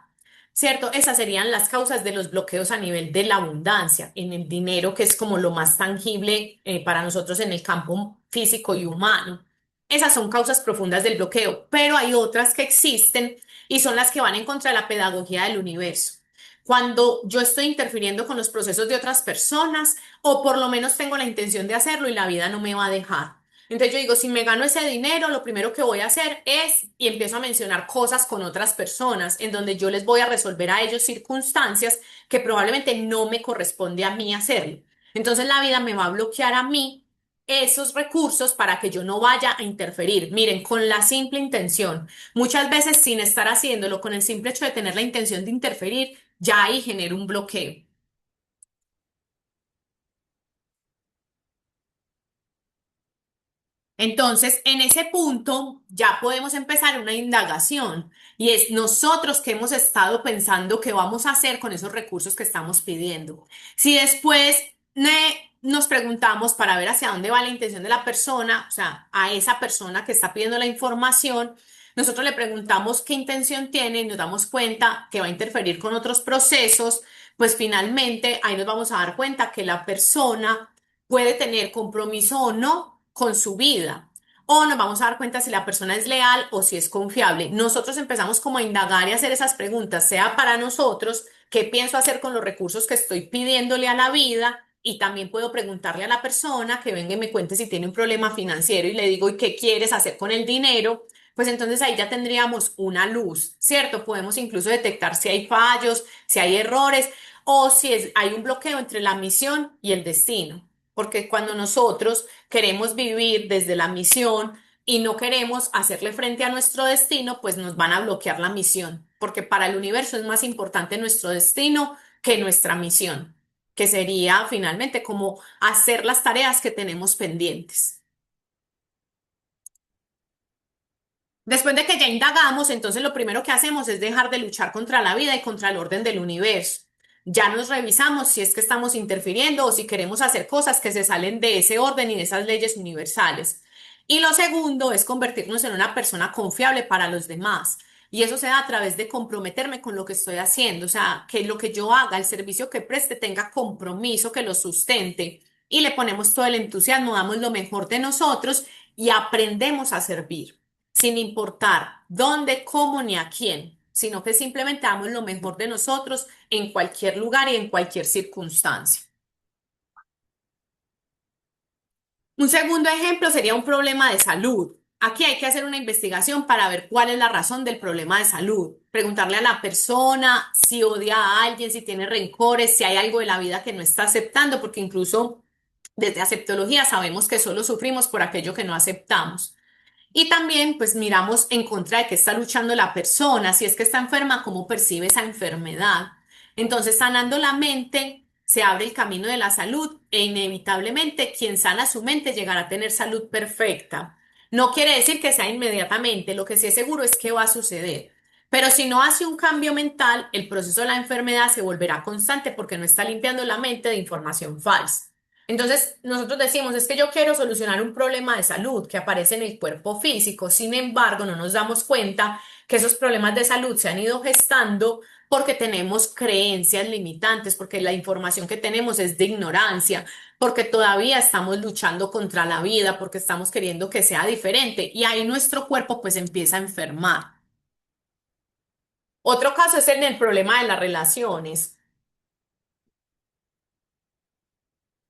¿Cierto? Esas serían las causas de los bloqueos a nivel de la abundancia, en el dinero, que es como lo más tangible para nosotros en el campo físico y humano. Esas son causas profundas del bloqueo, pero hay otras que existen y son las que van en contra de la pedagogía del universo. Cuando yo estoy interfiriendo con los procesos de otras personas, o por lo menos tengo la intención de hacerlo y la vida no me va a dejar. Entonces yo digo, si me gano ese dinero, lo primero que voy a hacer es, y empiezo a mencionar cosas con otras personas, en donde yo les voy a resolver a ellos circunstancias que probablemente no me corresponde a mí hacerlo. Entonces la vida me va a bloquear a mí esos recursos para que yo no vaya a interferir. Miren, con la simple intención, muchas veces sin estar haciéndolo, con el simple hecho de tener la intención de interferir, ya ahí genera un bloqueo. Entonces, en ese punto ya podemos empezar una indagación y es nosotros que hemos estado pensando qué vamos a hacer con esos recursos que estamos pidiendo. Si después nos preguntamos para ver hacia dónde va la intención de la persona, o sea, a esa persona que está pidiendo la información, nosotros le preguntamos qué intención tiene y nos damos cuenta que va a interferir con otros procesos, pues finalmente ahí nos vamos a dar cuenta que la persona puede tener compromiso o no con su vida. O nos vamos a dar cuenta si la persona es leal o si es confiable. Nosotros empezamos como a indagar y a hacer esas preguntas, sea para nosotros, qué pienso hacer con los recursos que estoy pidiéndole a la vida, y también puedo preguntarle a la persona que venga y me cuente si tiene un problema financiero y le digo, ¿y qué quieres hacer con el dinero? Pues entonces ahí ya tendríamos una luz, ¿cierto? Podemos incluso detectar si hay fallos, si hay errores o si hay un bloqueo entre la misión y el destino. Porque cuando nosotros queremos vivir desde la misión y no queremos hacerle frente a nuestro destino, pues nos van a bloquear la misión, porque para el universo es más importante nuestro destino que nuestra misión, que sería finalmente como hacer las tareas que tenemos pendientes. Después de que ya indagamos, entonces lo primero que hacemos es dejar de luchar contra la vida y contra el orden del universo. Ya nos revisamos si es que estamos interfiriendo o si queremos hacer cosas que se salen de ese orden y de esas leyes universales. Y lo segundo es convertirnos en una persona confiable para los demás. Y eso se da a través de comprometerme con lo que estoy haciendo, o sea, que lo que yo haga, el servicio que preste, tenga compromiso, que lo sustente. Y le ponemos todo el entusiasmo, damos lo mejor de nosotros y aprendemos a servir sin importar dónde, cómo ni a quién, sino que simplemente damos lo mejor de nosotros en cualquier lugar y en cualquier circunstancia. Un segundo ejemplo sería un problema de salud. Aquí hay que hacer una investigación para ver cuál es la razón del problema de salud. Preguntarle a la persona si odia a alguien, si tiene rencores, si hay algo de la vida que no está aceptando, porque incluso desde aceptología sabemos que solo sufrimos por aquello que no aceptamos. Y también, pues miramos en contra de qué está luchando la persona, si es que está enferma, cómo percibe esa enfermedad. Entonces, sanando la mente, se abre el camino de la salud e inevitablemente quien sana su mente llegará a tener salud perfecta. No quiere decir que sea inmediatamente, lo que sí es seguro es que va a suceder. Pero si no hace un cambio mental, el proceso de la enfermedad se volverá constante porque no está limpiando la mente de información falsa. Entonces, nosotros decimos, es que yo quiero solucionar un problema de salud que aparece en el cuerpo físico. Sin embargo, no nos damos cuenta que esos problemas de salud se han ido gestando porque tenemos creencias limitantes, porque la información que tenemos es de ignorancia, porque todavía estamos luchando contra la vida, porque estamos queriendo que sea diferente y ahí nuestro cuerpo pues empieza a enfermar. Otro caso es el del problema de las relaciones.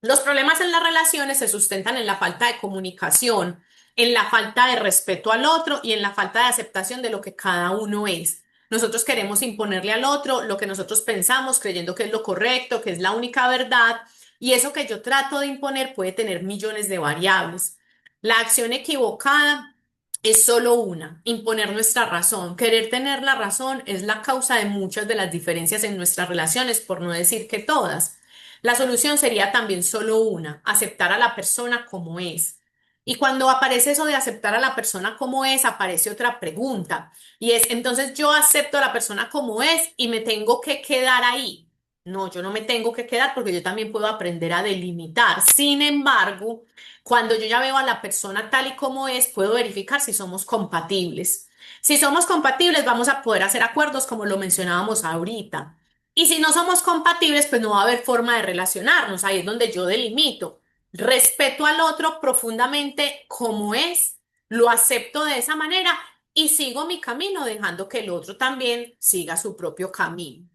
Los problemas en las relaciones se sustentan en la falta de comunicación, en la falta de respeto al otro y en la falta de aceptación de lo que cada uno es. Nosotros queremos imponerle al otro lo que nosotros pensamos, creyendo que es lo correcto, que es la única verdad, y eso que yo trato de imponer puede tener millones de variables. La acción equivocada es solo una, imponer nuestra razón. Querer tener la razón es la causa de muchas de las diferencias en nuestras relaciones, por no decir que todas. La solución sería también solo una, aceptar a la persona como es. Y cuando aparece eso de aceptar a la persona como es, aparece otra pregunta. Y es, entonces yo acepto a la persona como es y me tengo que quedar ahí. No, yo no me tengo que quedar porque yo también puedo aprender a delimitar. Sin embargo, cuando yo ya veo a la persona tal y como es, puedo verificar si somos compatibles. Si somos compatibles, vamos a poder hacer acuerdos como lo mencionábamos ahorita. Y si no somos compatibles, pues no va a haber forma de relacionarnos. Ahí es donde yo delimito. Respeto al otro profundamente como es, lo acepto de esa manera y sigo mi camino dejando que el otro también siga su propio camino.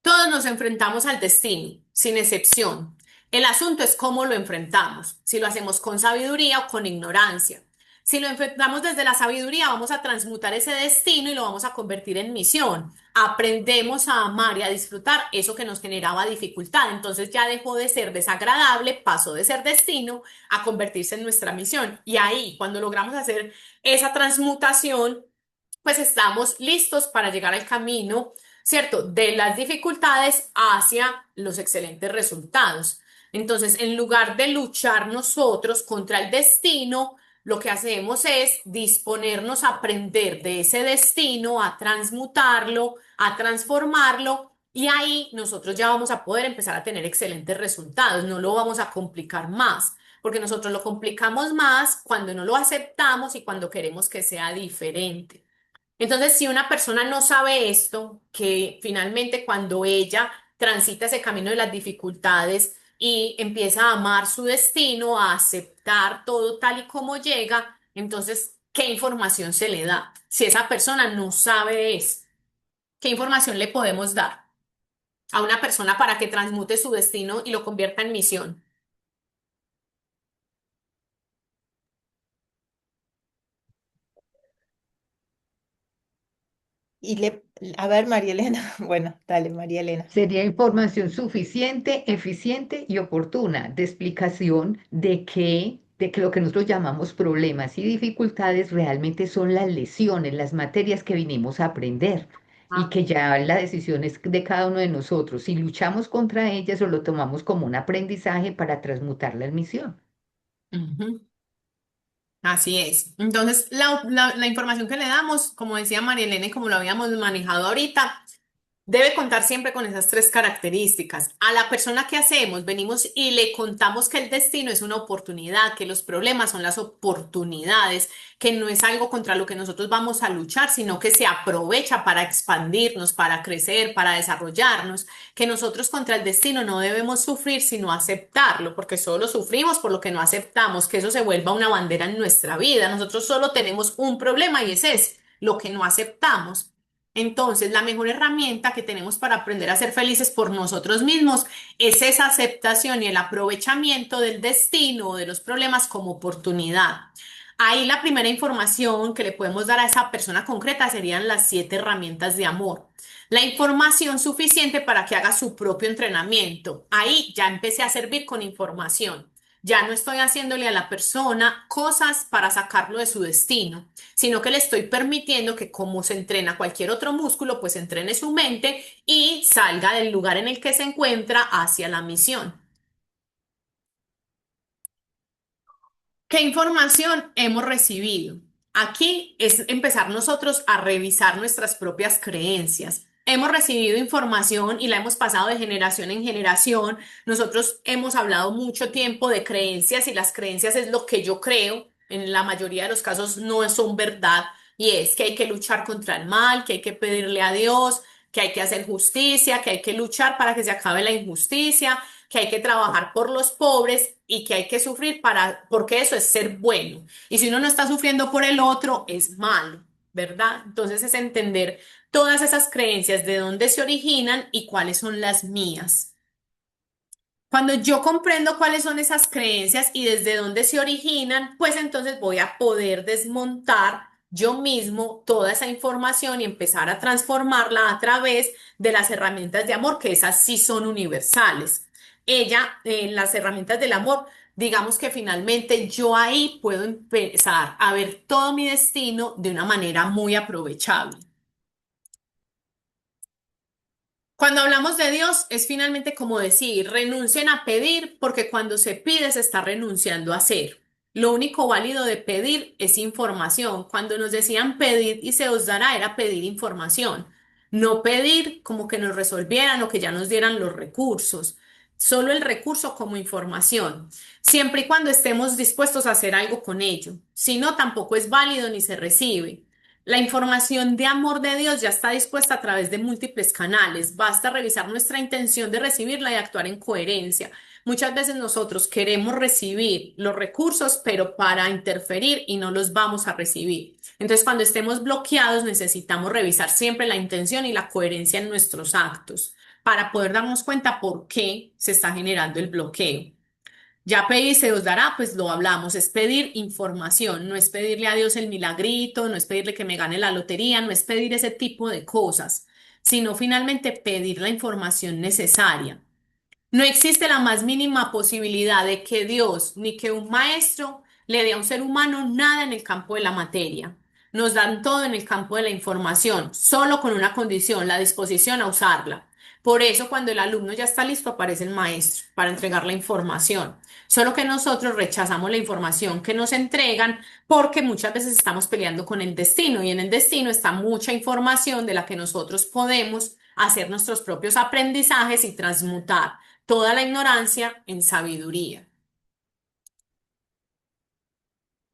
Todos nos enfrentamos al destino, sin excepción. El asunto es cómo lo enfrentamos, si lo hacemos con sabiduría o con ignorancia. Si lo enfrentamos desde la sabiduría, vamos a transmutar ese destino y lo vamos a convertir en misión. Aprendemos a amar y a disfrutar eso que nos generaba dificultad. Entonces ya dejó de ser desagradable, pasó de ser destino a convertirse en nuestra misión. Y ahí, cuando logramos hacer esa transmutación, pues estamos listos para llegar al camino, ¿cierto? De las dificultades hacia los excelentes resultados. Entonces, en lugar de luchar nosotros contra el destino, lo que hacemos es disponernos a aprender de ese destino, a transmutarlo, a transformarlo. Y ahí nosotros ya vamos a poder empezar a tener excelentes resultados, no lo vamos a complicar más, porque nosotros lo complicamos más cuando no lo aceptamos y cuando queremos que sea diferente. Entonces, si una persona no sabe esto, que finalmente cuando ella transita ese camino de las dificultades y empieza a amar su destino, a aceptar todo tal y como llega, entonces, ¿qué información se le da? Si esa persona no sabe eso, ¿qué información le podemos dar a una persona para que transmute su destino y lo convierta en misión? Y a ver, María Elena, bueno, dale, María Elena. Sería información suficiente, eficiente y oportuna de explicación de que lo que nosotros llamamos problemas y dificultades realmente son las lesiones, las materias que vinimos a aprender y Ah, que ya la decisión es de cada uno de nosotros. Si luchamos contra ellas o lo tomamos como un aprendizaje para transmutar la misión. ujú. Así es. Entonces, la información que le damos, como decía María Elena y como lo habíamos manejado ahorita, debe contar siempre con esas tres características. A la persona que hacemos, venimos y le contamos que el destino es una oportunidad, que los problemas son las oportunidades, que no es algo contra lo que nosotros vamos a luchar, sino que se aprovecha para expandirnos, para crecer, para desarrollarnos, que nosotros contra el destino no debemos sufrir, sino aceptarlo, porque solo sufrimos por lo que no aceptamos, que eso se vuelva una bandera en nuestra vida. Nosotros solo tenemos un problema y ese es lo que no aceptamos. Entonces, la mejor herramienta que tenemos para aprender a ser felices por nosotros mismos es esa aceptación y el aprovechamiento del destino o de los problemas como oportunidad. Ahí la primera información que le podemos dar a esa persona concreta serían las 7 herramientas de amor. La información suficiente para que haga su propio entrenamiento. Ahí ya empecé a servir con información. Ya no estoy haciéndole a la persona cosas para sacarlo de su destino, sino que le estoy permitiendo que como se entrena cualquier otro músculo, pues entrene su mente y salga del lugar en el que se encuentra hacia la misión. ¿Qué información hemos recibido? Aquí es empezar nosotros a revisar nuestras propias creencias. Hemos recibido información y la hemos pasado de generación en generación. Nosotros hemos hablado mucho tiempo de creencias y las creencias es lo que yo creo. En la mayoría de los casos no son verdad y es que hay que luchar contra el mal, que hay que pedirle a Dios, que hay que hacer justicia, que hay que luchar para que se acabe la injusticia, que hay que trabajar por los pobres y que hay que sufrir porque eso es ser bueno. Y si uno no está sufriendo por el otro, es malo, ¿verdad? Entonces es entender todas esas creencias, de dónde se originan y cuáles son las mías. Cuando yo comprendo cuáles son esas creencias y desde dónde se originan, pues entonces voy a poder desmontar yo mismo toda esa información y empezar a transformarla a través de las herramientas de amor, que esas sí son universales. Las herramientas del amor, digamos que finalmente yo ahí puedo empezar a ver todo mi destino de una manera muy aprovechable. Cuando hablamos de Dios, es finalmente como decir, renuncien a pedir, porque cuando se pide se está renunciando a hacer. Lo único válido de pedir es información. Cuando nos decían pedir y se os dará, era pedir información. No pedir como que nos resolvieran o que ya nos dieran los recursos. Solo el recurso como información. Siempre y cuando estemos dispuestos a hacer algo con ello. Si no, tampoco es válido ni se recibe. La información de amor de Dios ya está dispuesta a través de múltiples canales. Basta revisar nuestra intención de recibirla y actuar en coherencia. Muchas veces nosotros queremos recibir los recursos, pero para interferir y no los vamos a recibir. Entonces, cuando estemos bloqueados, necesitamos revisar siempre la intención y la coherencia en nuestros actos para poder darnos cuenta por qué se está generando el bloqueo. Ya pedir se os dará, pues lo hablamos, es pedir información, no es pedirle a Dios el milagrito, no es pedirle que me gane la lotería, no es pedir ese tipo de cosas, sino finalmente pedir la información necesaria. No existe la más mínima posibilidad de que Dios ni que un maestro le dé a un ser humano nada en el campo de la materia. Nos dan todo en el campo de la información, solo con una condición, la disposición a usarla. Por eso, cuando el alumno ya está listo, aparece el maestro para entregar la información. Solo que nosotros rechazamos la información que nos entregan porque muchas veces estamos peleando con el destino y en el destino está mucha información de la que nosotros podemos hacer nuestros propios aprendizajes y transmutar toda la ignorancia en sabiduría.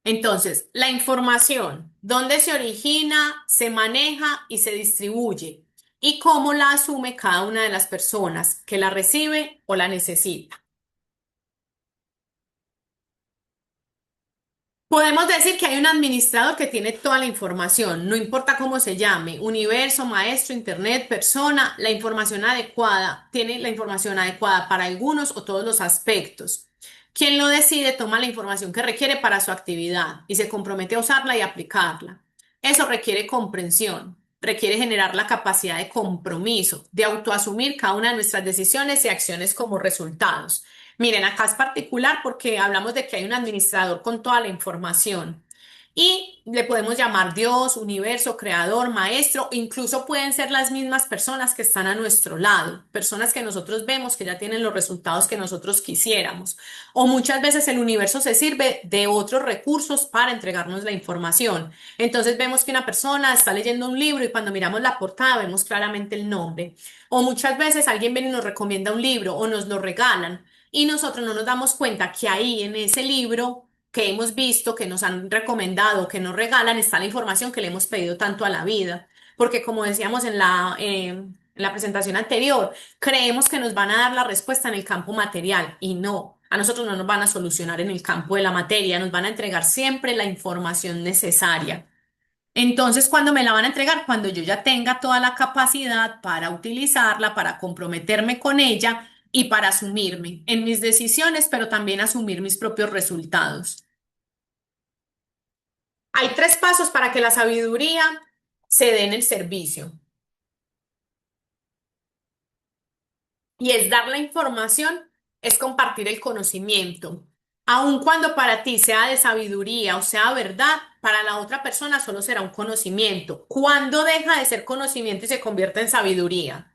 Entonces, la información, dónde se origina, se maneja y se distribuye, y cómo la asume cada una de las personas que la recibe o la necesita. Podemos decir que hay un administrador que tiene toda la información, no importa cómo se llame, universo, maestro, internet, persona, la información adecuada, tiene la información adecuada para algunos o todos los aspectos. Quien lo decide toma la información que requiere para su actividad y se compromete a usarla y aplicarla. Eso requiere comprensión, requiere generar la capacidad de compromiso, de autoasumir cada una de nuestras decisiones y acciones como resultados. Miren, acá es particular porque hablamos de que hay un administrador con toda la información y le podemos llamar Dios, universo, creador, maestro, incluso pueden ser las mismas personas que están a nuestro lado, personas que nosotros vemos que ya tienen los resultados que nosotros quisiéramos. O muchas veces el universo se sirve de otros recursos para entregarnos la información. Entonces vemos que una persona está leyendo un libro y cuando miramos la portada vemos claramente el nombre. O muchas veces alguien viene y nos recomienda un libro o nos lo regalan y nosotros no nos damos cuenta que ahí en ese libro que hemos visto, que nos han recomendado, que nos regalan, está la información que le hemos pedido tanto a la vida. Porque como decíamos en la presentación anterior, creemos que nos van a dar la respuesta en el campo material y no, a nosotros no nos van a solucionar en el campo de la materia, nos van a entregar siempre la información necesaria. Entonces, ¿cuándo me la van a entregar? Cuando yo ya tenga toda la capacidad para utilizarla, para comprometerme con ella y para asumirme en mis decisiones, pero también asumir mis propios resultados. Hay tres pasos para que la sabiduría se dé en el servicio. Y es dar la información, es compartir el conocimiento. Aun cuando para ti sea de sabiduría o sea verdad, para la otra persona solo será un conocimiento. ¿Cuándo deja de ser conocimiento y se convierte en sabiduría?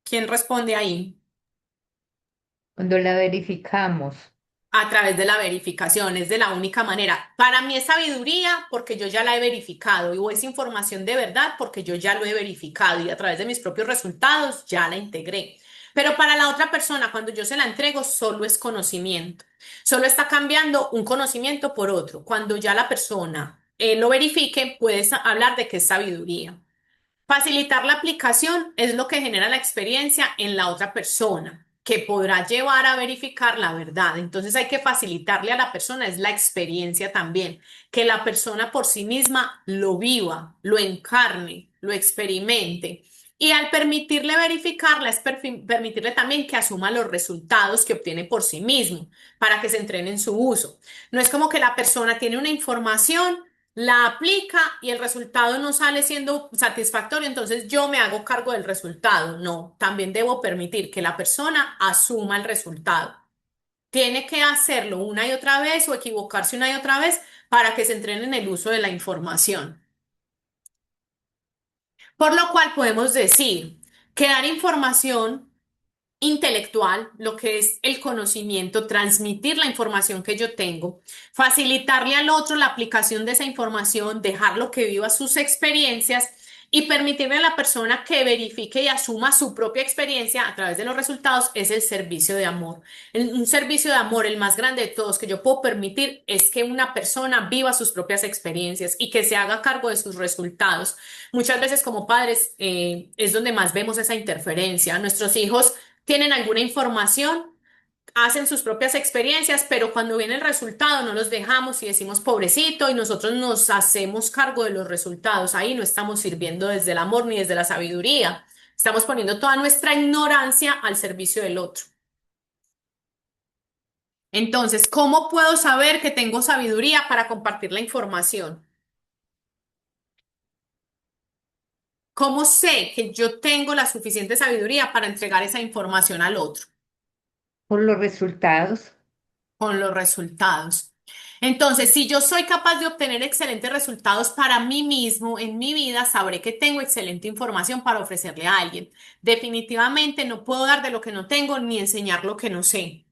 ¿Quién responde ahí? Cuando la verificamos. A través de la verificación, es de la única manera. Para mí es sabiduría porque yo ya la he verificado y o es información de verdad porque yo ya lo he verificado y a través de mis propios resultados ya la integré. Pero para la otra persona, cuando yo se la entrego, solo es conocimiento. Solo está cambiando un conocimiento por otro. Cuando ya la persona lo verifique, puedes hablar de que es sabiduría. Facilitar la aplicación es lo que genera la experiencia en la otra persona, que podrá llevar a verificar la verdad. Entonces hay que facilitarle a la persona, es la experiencia también, que la persona por sí misma lo viva, lo encarne, lo experimente. Y al permitirle verificarla, es permitirle también que asuma los resultados que obtiene por sí mismo, para que se entrene en su uso. No es como que la persona tiene una información, la aplica y el resultado no sale siendo satisfactorio, entonces yo me hago cargo del resultado. No, también debo permitir que la persona asuma el resultado. Tiene que hacerlo una y otra vez o equivocarse una y otra vez para que se entrene en el uso de la información. Por lo cual podemos decir que dar información intelectual, lo que es el conocimiento, transmitir la información que yo tengo, facilitarle al otro la aplicación de esa información, dejarlo que viva sus experiencias y permitirle a la persona que verifique y asuma su propia experiencia a través de los resultados es el servicio de amor. Un servicio de amor, el más grande de todos que yo puedo permitir es que una persona viva sus propias experiencias y que se haga cargo de sus resultados. Muchas veces como padres es donde más vemos esa interferencia. Nuestros hijos tienen alguna información, hacen sus propias experiencias, pero cuando viene el resultado no los dejamos y decimos pobrecito y nosotros nos hacemos cargo de los resultados. Ahí no estamos sirviendo desde el amor ni desde la sabiduría. Estamos poniendo toda nuestra ignorancia al servicio del otro. Entonces, ¿cómo puedo saber que tengo sabiduría para compartir la información? ¿Cómo sé que yo tengo la suficiente sabiduría para entregar esa información al otro? Por los resultados. Con los resultados. Entonces, si yo soy capaz de obtener excelentes resultados para mí mismo en mi vida, sabré que tengo excelente información para ofrecerle a alguien. Definitivamente no puedo dar de lo que no tengo ni enseñar lo que no sé.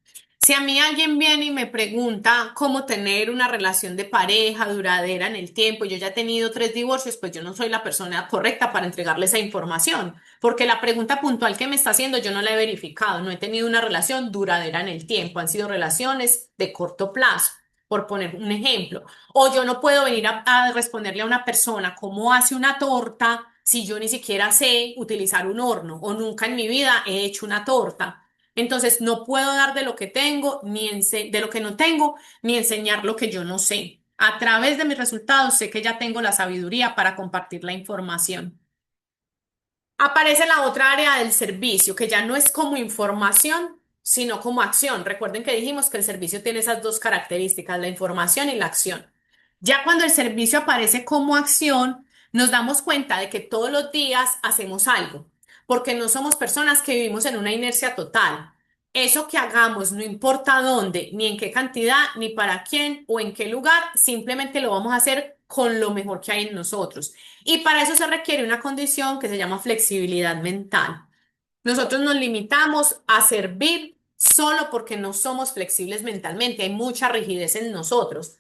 Si a mí alguien viene y me pregunta cómo tener una relación de pareja duradera en el tiempo, y yo ya he tenido 3 divorcios, pues yo no soy la persona correcta para entregarle esa información, porque la pregunta puntual que me está haciendo yo no la he verificado, no he tenido una relación duradera en el tiempo, han sido relaciones de corto plazo, por poner un ejemplo. O yo no puedo venir a responderle a una persona cómo hace una torta si yo ni siquiera sé utilizar un horno o nunca en mi vida he hecho una torta. Entonces, no puedo dar de lo que tengo, de lo que no tengo, ni enseñar lo que yo no sé. A través de mis resultados sé que ya tengo la sabiduría para compartir la información. Aparece la otra área del servicio, que ya no es como información, sino como acción. Recuerden que dijimos que el servicio tiene esas dos características, la información y la acción. Ya cuando el servicio aparece como acción, nos damos cuenta de que todos los días hacemos algo, porque no somos personas que vivimos en una inercia total. Eso que hagamos, no importa dónde, ni en qué cantidad, ni para quién o en qué lugar, simplemente lo vamos a hacer con lo mejor que hay en nosotros. Y para eso se requiere una condición que se llama flexibilidad mental. Nosotros nos limitamos a servir solo porque no somos flexibles mentalmente. Hay mucha rigidez en nosotros.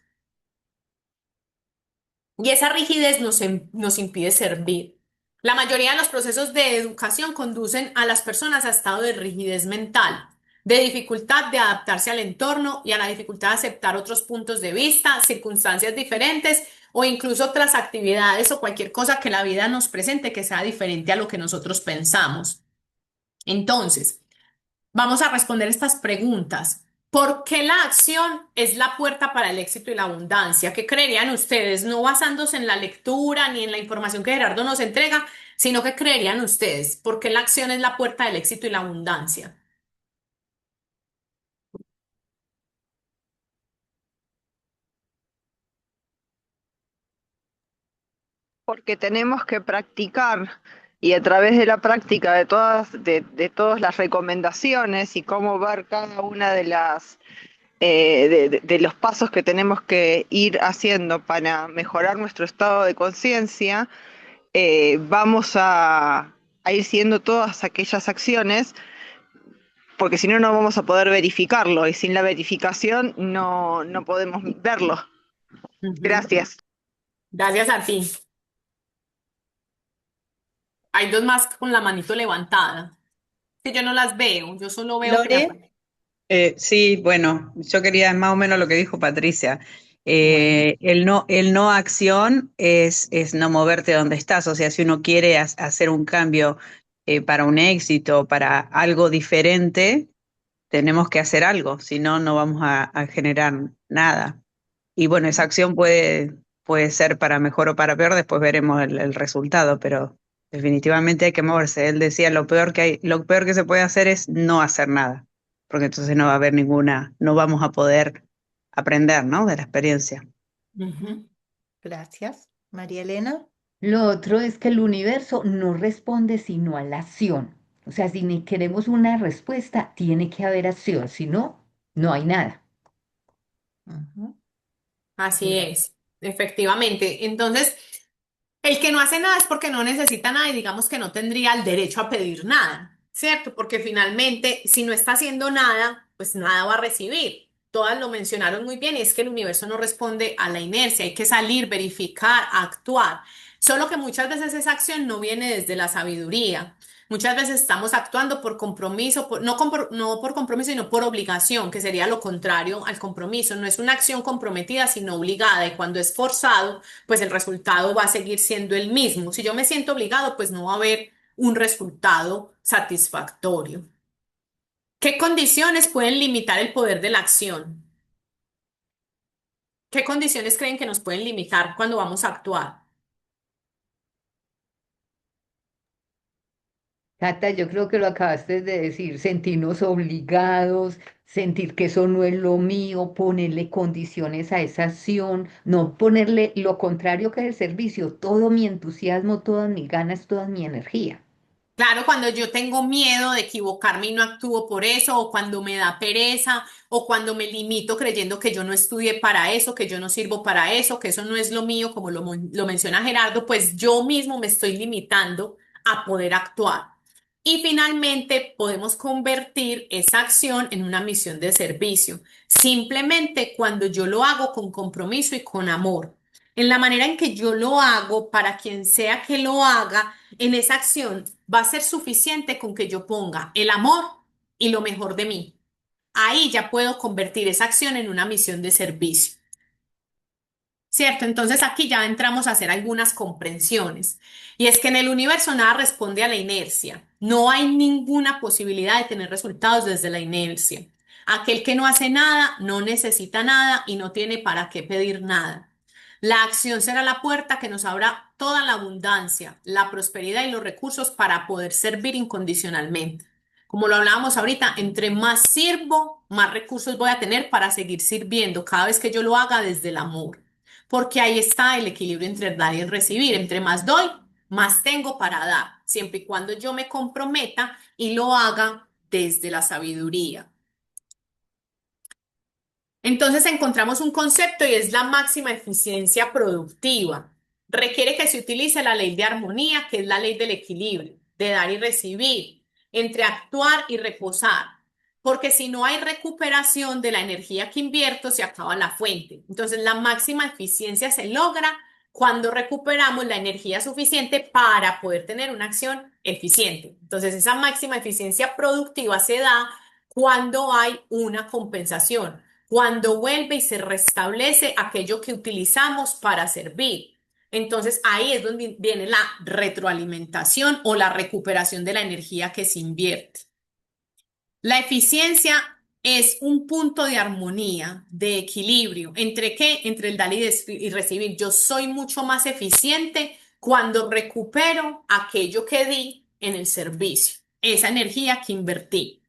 Y esa rigidez nos impide servir. La mayoría de los procesos de educación conducen a las personas a estado de rigidez mental, de dificultad de adaptarse al entorno y a la dificultad de aceptar otros puntos de vista, circunstancias diferentes o incluso otras actividades o cualquier cosa que la vida nos presente que sea diferente a lo que nosotros pensamos. Entonces, vamos a responder estas preguntas. ¿Por qué la acción es la puerta para el éxito y la abundancia? ¿Qué creerían ustedes? No basándose en la lectura ni en la información que Gerardo nos entrega, sino que creerían ustedes. ¿Por qué la acción es la puerta del éxito y la abundancia? Porque tenemos que practicar y a través de la práctica de todas las recomendaciones y cómo ver cada una de de los pasos que tenemos que ir haciendo para mejorar nuestro estado de conciencia, vamos a ir siguiendo todas aquellas acciones, porque si no, no vamos a poder verificarlo y sin la verificación no podemos verlo. Ujú. Gracias. Gracias a ti. Hay dos más con la manito levantada. Que yo no las veo, yo solo veo que me Lore, aparece. Sí, bueno, yo quería más o menos lo que dijo Patricia. Bueno. El no acción es no moverte donde estás. O sea, si uno quiere hacer un cambio para un éxito, para algo diferente, tenemos que hacer algo, si no, no vamos a generar nada. Y bueno, esa acción puede ser para mejor o para peor, después veremos el resultado, pero definitivamente hay que moverse. Él decía, lo peor que se puede hacer es no hacer nada, porque entonces no va a haber no vamos a poder aprender, ¿no? De la experiencia. Ujú. gracias. María Elena, Lo otro es que el universo no responde sino a la acción. O sea, si ni queremos una respuesta, tiene que haber acción, si no, no hay nada. ujú, Así gra- es, efectivamente. Entonces, el que no hace nada es porque no necesita nada y digamos que no tendría el derecho a pedir nada, ¿cierto? Porque finalmente, si no está haciendo nada, pues nada va a recibir. Todas lo mencionaron muy bien y es que el universo no responde a la inercia, hay que salir, verificar, actuar. Solo que muchas veces esa acción no viene desde la sabiduría. Muchas veces estamos actuando por compromiso, no por compromiso, sino por obligación, que sería lo contrario al compromiso. No es una acción comprometida, sino obligada. Y cuando es forzado, pues el resultado va a seguir siendo el mismo. Si yo me siento obligado, pues no va a haber un resultado satisfactorio. ¿Qué condiciones pueden limitar el poder de la acción? ¿Qué condiciones creen que nos pueden limitar cuando vamos a actuar? Cata, yo creo que lo acabaste de decir, sentirnos obligados, sentir que eso no es lo mío, ponerle condiciones a esa acción, no ponerle lo contrario que es el servicio, todo mi entusiasmo, todas mis ganas, toda mi energía. Claro, cuando yo tengo miedo de equivocarme y no actúo por eso, o cuando me da pereza, o cuando me limito creyendo que yo no estudié para eso, que yo no sirvo para eso, que eso no es lo mío, como lo menciona Gerardo, pues yo mismo me estoy limitando a poder actuar. Y finalmente podemos convertir esa acción en una misión de servicio, simplemente cuando yo lo hago con compromiso y con amor. En la manera en que yo lo hago, para quien sea que lo haga, en esa acción va a ser suficiente con que yo ponga el amor y lo mejor de mí. Ahí ya puedo convertir esa acción en una misión de servicio. ¿Cierto? Entonces aquí ya entramos a hacer algunas comprensiones. Y es que en el universo nada responde a la inercia. No hay ninguna posibilidad de tener resultados desde la inercia. Aquel que no hace nada no necesita nada y no tiene para qué pedir nada. La acción será la puerta que nos abra toda la abundancia, la prosperidad y los recursos para poder servir incondicionalmente. Como lo hablábamos ahorita, entre más sirvo, más recursos voy a tener para seguir sirviendo cada vez que yo lo haga desde el amor, porque ahí está el equilibrio entre dar y recibir. Entre más doy, más tengo para dar, siempre y cuando yo me comprometa y lo haga desde la sabiduría. Entonces encontramos un concepto y es la máxima eficiencia productiva. Requiere que se utilice la ley de armonía, que es la ley del equilibrio, de dar y recibir, entre actuar y reposar, porque si no hay recuperación de la energía que invierto, se acaba la fuente. Entonces la máxima eficiencia se logra cuando recuperamos la energía suficiente para poder tener una acción eficiente. Entonces esa máxima eficiencia productiva se da cuando hay una compensación, cuando vuelve y se restablece aquello que utilizamos para servir. Entonces ahí es donde viene la retroalimentación o la recuperación de la energía que se invierte. La eficiencia es un punto de armonía, de equilibrio. ¿Entre qué? Entre el dar y recibir. Yo soy mucho más eficiente cuando recupero aquello que di en el servicio, esa energía que invertí.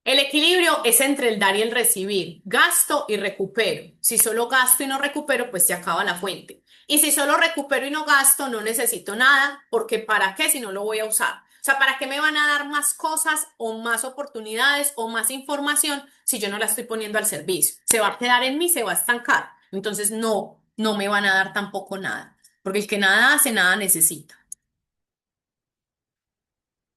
El equilibrio es entre el dar y el recibir, gasto y recupero. Si solo gasto y no recupero, pues se acaba la fuente. Y si solo recupero y no gasto, no necesito nada, porque ¿para qué si no lo voy a usar? O sea, ¿para qué me van a dar más cosas o más oportunidades o más información si yo no la estoy poniendo al servicio? Se va a quedar en mí, se va a estancar. Entonces no me van a dar tampoco nada, porque el que nada hace, nada necesita.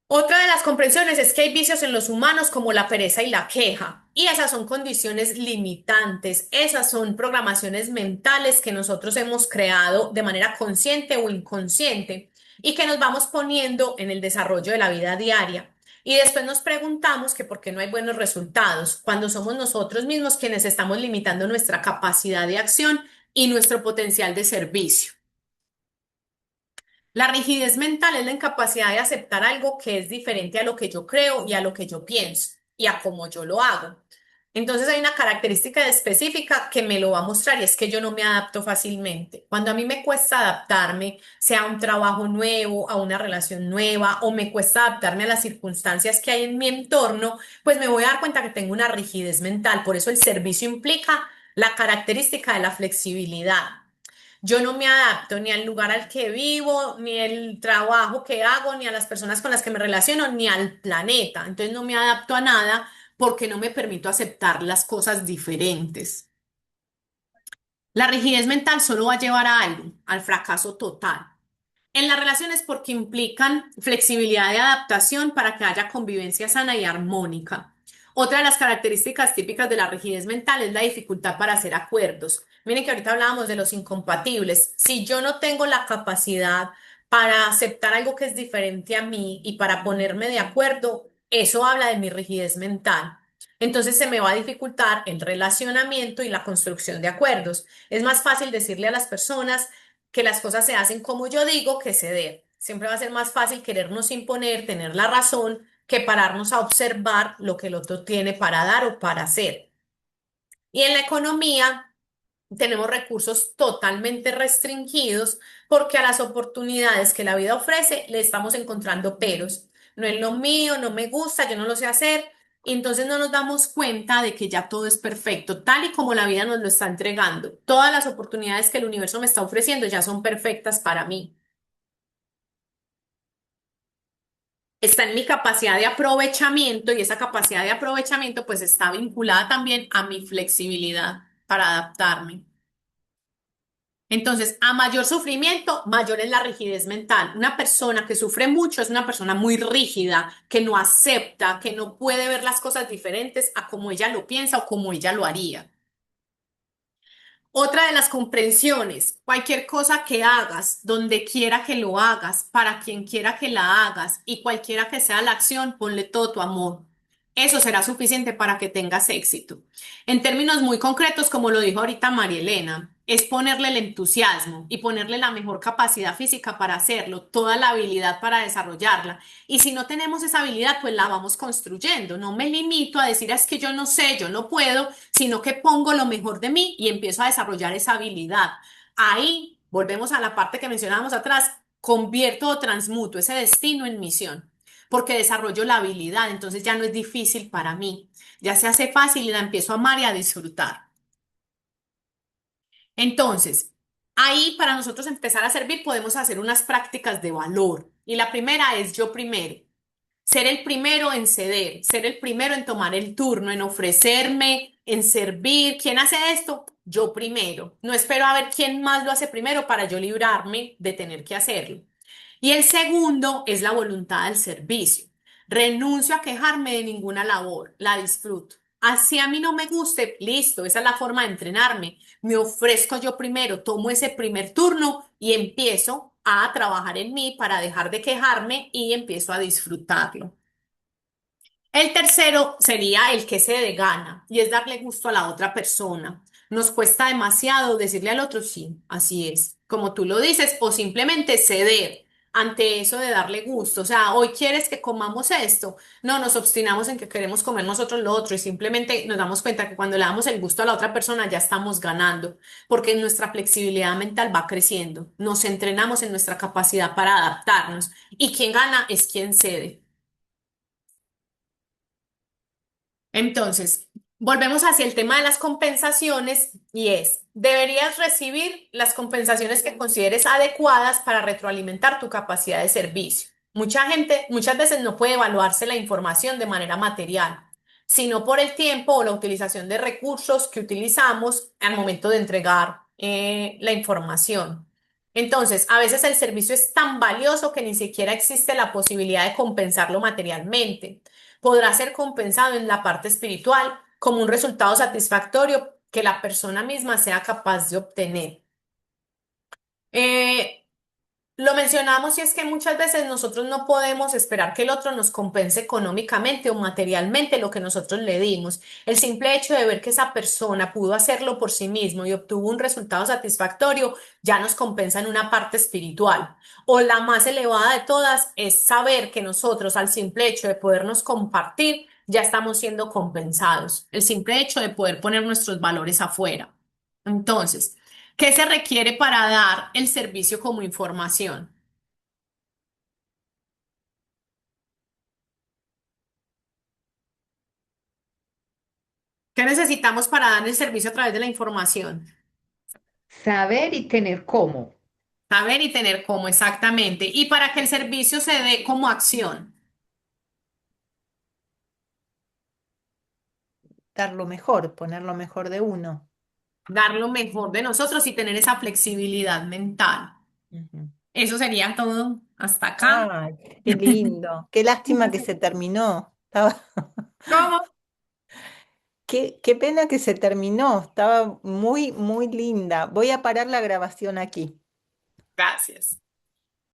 Otra de las comprensiones es que hay vicios en los humanos como la pereza y la queja, y esas son condiciones limitantes, esas son programaciones mentales que nosotros hemos creado de manera consciente o inconsciente y que nos vamos poniendo en el desarrollo de la vida diaria. Y después nos preguntamos que por qué no hay buenos resultados, cuando somos nosotros mismos quienes estamos limitando nuestra capacidad de acción y nuestro potencial de servicio. La rigidez mental es la incapacidad de aceptar algo que es diferente a lo que yo creo y a lo que yo pienso y a cómo yo lo hago. Entonces hay una característica específica que me lo va a mostrar y es que yo no me adapto fácilmente. Cuando a mí me cuesta adaptarme, sea a un trabajo nuevo, a una relación nueva o me cuesta adaptarme a las circunstancias que hay en mi entorno, pues me voy a dar cuenta que tengo una rigidez mental. Por eso el servicio implica la característica de la flexibilidad. Yo no me adapto ni al lugar al que vivo, ni el trabajo que hago, ni a las personas con las que me relaciono, ni al planeta. Entonces no me adapto a nada porque no me permito aceptar las cosas diferentes. La rigidez mental solo va a llevar a algo, al fracaso total. En las relaciones porque implican flexibilidad de adaptación para que haya convivencia sana y armónica. Otra de las características típicas de la rigidez mental es la dificultad para hacer acuerdos. Miren que ahorita hablábamos de los incompatibles. Si yo no tengo la capacidad para aceptar algo que es diferente a mí y para ponerme de acuerdo, eso habla de mi rigidez mental. Entonces se me va a dificultar el relacionamiento y la construcción de acuerdos. Es más fácil decirle a las personas que las cosas se hacen como yo digo que ceder. Siempre va a ser más fácil querernos imponer, tener la razón, que pararnos a observar lo que el otro tiene para dar o para hacer. Y en la economía tenemos recursos totalmente restringidos porque a las oportunidades que la vida ofrece le estamos encontrando peros. No es lo mío, no me gusta, yo no lo sé hacer. Y entonces no nos damos cuenta de que ya todo es perfecto, tal y como la vida nos lo está entregando. Todas las oportunidades que el universo me está ofreciendo ya son perfectas para mí. Está en mi capacidad de aprovechamiento y esa capacidad de aprovechamiento pues está vinculada también a mi flexibilidad para adaptarme. Entonces, a mayor sufrimiento, mayor es la rigidez mental. Una persona que sufre mucho es una persona muy rígida, que no acepta, que no puede ver las cosas diferentes a como ella lo piensa o como ella lo haría. Otra de las comprensiones, cualquier cosa que hagas, donde quiera que lo hagas, para quien quiera que la hagas y cualquiera que sea la acción, ponle todo tu amor. Eso será suficiente para que tengas éxito. En términos muy concretos, como lo dijo ahorita María Elena, es ponerle el entusiasmo y ponerle la mejor capacidad física para hacerlo, toda la habilidad para desarrollarla. Y si no tenemos esa habilidad, pues la vamos construyendo. No me limito a decir es que yo no sé, yo no puedo, sino que pongo lo mejor de mí y empiezo a desarrollar esa habilidad. Ahí volvemos a la parte que mencionábamos atrás, convierto o transmuto ese destino en misión, porque desarrollo la habilidad, entonces ya no es difícil para mí, ya se hace fácil y la empiezo a amar y a disfrutar. Entonces, ahí para nosotros empezar a servir podemos hacer unas prácticas de valor y la primera es yo primero. Ser el primero en ceder, ser el primero en tomar el turno, en ofrecerme, en servir. ¿Quién hace esto? Yo primero. No espero a ver quién más lo hace primero para yo librarme de tener que hacerlo. Y el segundo es la voluntad al servicio. Renuncio a quejarme de ninguna labor, la disfruto. Así a mí no me guste, listo, esa es la forma de entrenarme. Me ofrezco yo primero, tomo ese primer turno y empiezo a trabajar en mí para dejar de quejarme y empiezo a disfrutarlo. El tercero sería el que se de gana y es darle gusto a la otra persona. Nos cuesta demasiado decirle al otro, sí, así es, como tú lo dices, o simplemente ceder. ante eso de darle gusto. O sea, hoy quieres que comamos esto. No, nos obstinamos en que queremos comer nosotros lo otro y simplemente nos damos cuenta que cuando le damos el gusto a la otra persona ya estamos ganando, porque nuestra flexibilidad mental va creciendo. Nos entrenamos en nuestra capacidad para adaptarnos y quien gana es quien cede. Entonces, volvemos hacia el tema de las compensaciones y es, deberías recibir las compensaciones que consideres adecuadas para retroalimentar tu capacidad de servicio. Mucha gente, muchas veces no puede evaluarse la información de manera material, sino por el tiempo o la utilización de recursos que utilizamos al momento de entregar la información. Entonces, a veces el servicio es tan valioso que ni siquiera existe la posibilidad de compensarlo materialmente. Podrá ser compensado en la parte espiritual como un resultado satisfactorio que la persona misma sea capaz de obtener. Eh, lo mencionamos y es que muchas veces nosotros no podemos esperar que el otro nos compense económicamente o materialmente lo que nosotros le dimos. El simple hecho de ver que esa persona pudo hacerlo por sí mismo y obtuvo un resultado satisfactorio ya nos compensa en una parte espiritual. O la más elevada de todas es saber que nosotros al simple hecho de podernos compartir ya estamos siendo compensados. El simple hecho de poder poner nuestros valores afuera. Entonces, ¿qué se requiere para dar el servicio como información? ¿Qué necesitamos para dar el servicio a través de la información? Saber y tener cómo. Saber y tener cómo exactamente. Y para que el servicio se dé como acción, Dar lo mejor, poner lo mejor de uno. dar lo mejor de nosotros y tener esa flexibilidad mental. Ujú. Eso sería todo hasta acá. Ay, qué lindo. Qué lástima que se terminó. ¿Cómo? Qué pena que se terminó. Estaba muy, muy linda. Voy a parar la grabación aquí. Gracias.